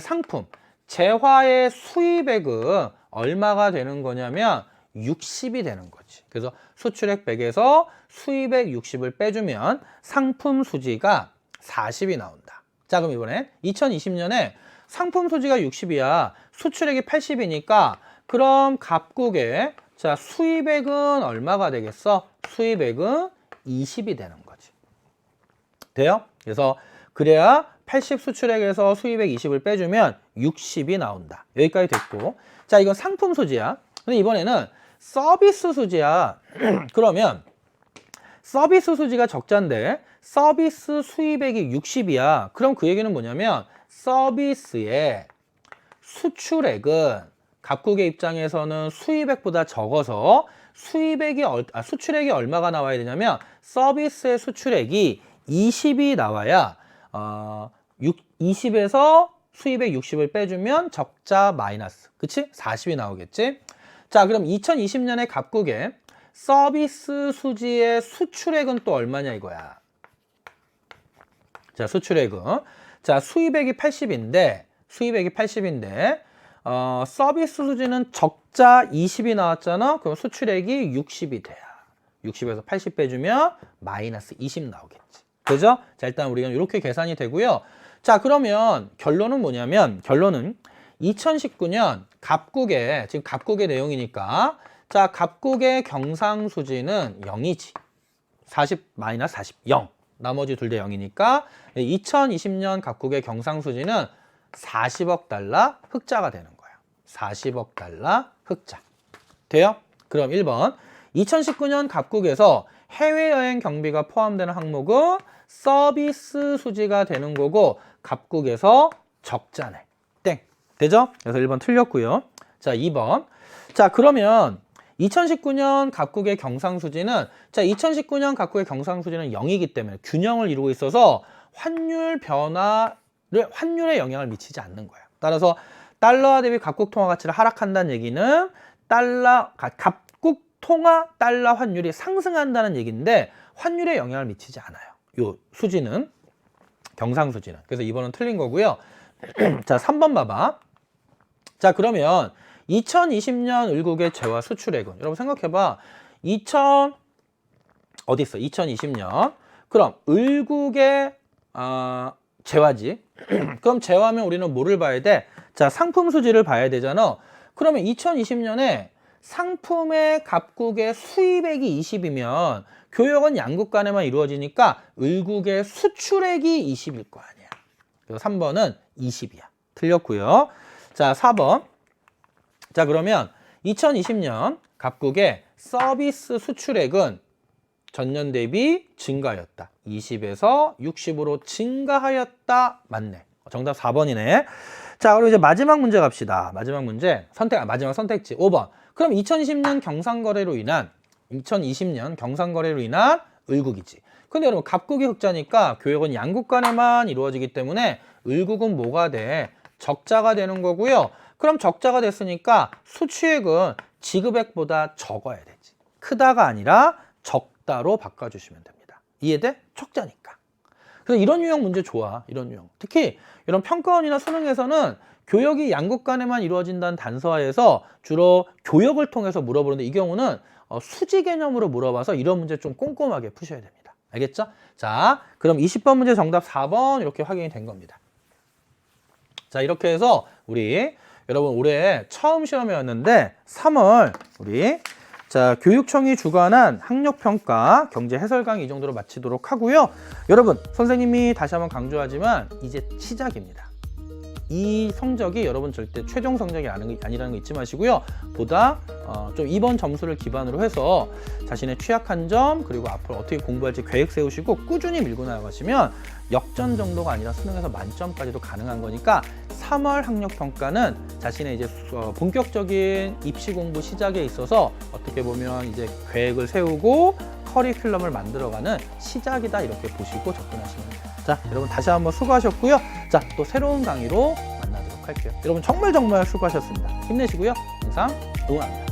Speaker 1: 상품 재화의 수입액은 얼마가 되는 거냐면 60이 되는 거지. 그래서 수출액 100에서 수입액 60을 빼주면 상품 수지가 40이 나온다. 자, 그럼 이번엔 2020년에 상품 수지가 60이야. 수출액이 80이니까 그럼 갑국의 자, 수입액은 얼마가 되겠어? 수입액은 20이 되는 거지. 돼요? 그래서 그래야 80 수출액에서 수입액 20을 빼주면 60이 나온다. 여기까지 됐고. 자, 이건 상품 수지야. 근데 이번에는 서비스 수지야. 그러면 서비스 수지가 적자인데 서비스 수입액이 60이야. 그럼 그 얘기는 뭐냐면 서비스의 수출액은 갑국의 입장에서는 수입액보다 적어서 수출액이 얼마가 나와야 되냐면 서비스의 수출액이 20이 나와야 20에서 수입액 60을 빼주면 적자 마이너스. 그치? 40이 나오겠지? 자, 그럼 2020년에 갑국의 서비스 수지의 수출액은 또 얼마냐 이거야. 자, 수출액은. 자, 수입액이 80인데, 서비스 수지는 적자 20이 나왔잖아? 그럼 수출액이 60이 돼야. 60에서 80 빼주면 마이너스 20 나오겠지. 그죠? 자, 일단 우리가 이렇게 계산이 되고요. 자, 그러면 결론은 뭐냐면, 결론은 2019년 갑국의, 지금 갑국의 내용이니까, 자, 갑국의 경상수지는 0이지. 40 마이너스 40, 0. 나머지 둘 다 0이니까 2020년 갑국의 경상수지는 40억 달러 흑자가 되는 거예요. 40억 달러 흑자. 돼요? 그럼 1번. 2019년 갑국에서 해외여행 경비가 포함되는 항목은 서비스 수지가 되는 거고 갑국에서 적자네. 땡. 되죠? 그래서 1번 틀렸고요. 자, 2번. 자, 그러면 2019년 갑국의 경상수지는 2019년 경상수지는 0이기 때문에 균형을 이루고 있어서 환율 변화를 환율에 영향을 미치지 않는 거예요. 따라서 달러화 대비 갑국 통화 가치를 하락한다는 얘기는 갑국 통화 달러 환율이 상승한다는 얘기인데 환율에 영향을 미치지 않아요. 요 수지는 경상수지는. 그래서 2번은 틀린 거고요. 자, 3번 봐봐. 자, 그러면 2020년 을국의 재화 수출액은 여러분 생각해봐. 2020년 그럼 을국의 재화지. 그럼 재화면 우리는 뭐를 봐야 돼? 자, 상품 수지를 봐야 되잖아. 그러면 2020년에 상품의 갑국의 수입액이 20이면 교역은 양국 간에만 이루어지니까 을국의 수출액이 20일 거 아니야. 그래서 3번은 20이야. 틀렸고요. 자, 4번. 자, 그러면 2020년 갑국의 서비스 수출액은 전년 대비 증가하였다. 20에서 60으로 증가하였다. 맞네. 정답 4번이네. 자, 그리고 이제 마지막 문제 갑시다. 마지막 문제. 마지막 선택지 5번. 그럼 2020년 경상거래로 인한 을국이지. 근데 여러분 갑국이 흑자니까 교역은 양국 간에만 이루어지기 때문에 을국은 뭐가 돼? 적자가 되는 거고요. 그럼 적자가 됐으니까 수취액은 지급액보다 적어야 되지. 크다가 아니라 적다로 바꿔주시면 됩니다. 이해돼? 적자니까. 그래서 이런 유형 문제 좋아. 이런 유형. 특히 이런 평가원이나 수능에서는 교역이 양국 간에만 이루어진다는 단서화에서 주로 교역을 통해서 물어보는데 이 경우는 수지 개념으로 물어봐서 이런 문제 좀 꼼꼼하게 푸셔야 됩니다. 알겠죠? 자, 그럼 20번 문제 정답 4번 이렇게 확인이 된 겁니다. 자, 이렇게 해서 우리 여러분 올해 처음 시험이었는데 3월 우리 자 교육청이 주관한 학력평가 경제 해설 강의 이 정도로 마치도록 하고요. 여러분 선생님이 다시 한번 강조하지만 이제 시작입니다. 이 성적이 여러분 절대 최종 성적이 아니라는 거 잊지 마시고요. 보다 좀 이번 점수를 기반으로 해서 자신의 취약한 점 그리고 앞으로 어떻게 공부할지 계획 세우시고 꾸준히 밀고 나가시면 역전 정도가 아니라 수능에서 만점까지도 가능한 거니까 3월 학력평가는 자신의 이제 본격적인 입시 공부 시작에 있어서 어떻게 보면 이제 계획을 세우고 커리큘럼을 만들어가는 시작이다 이렇게 보시고 접근하시면 돼요. 자, 여러분 다시 한번 수고하셨고요. 자, 또 새로운 강의로 만나도록 할게요. 여러분 정말 수고하셨습니다. 힘내시고요. 항상 응원합니다.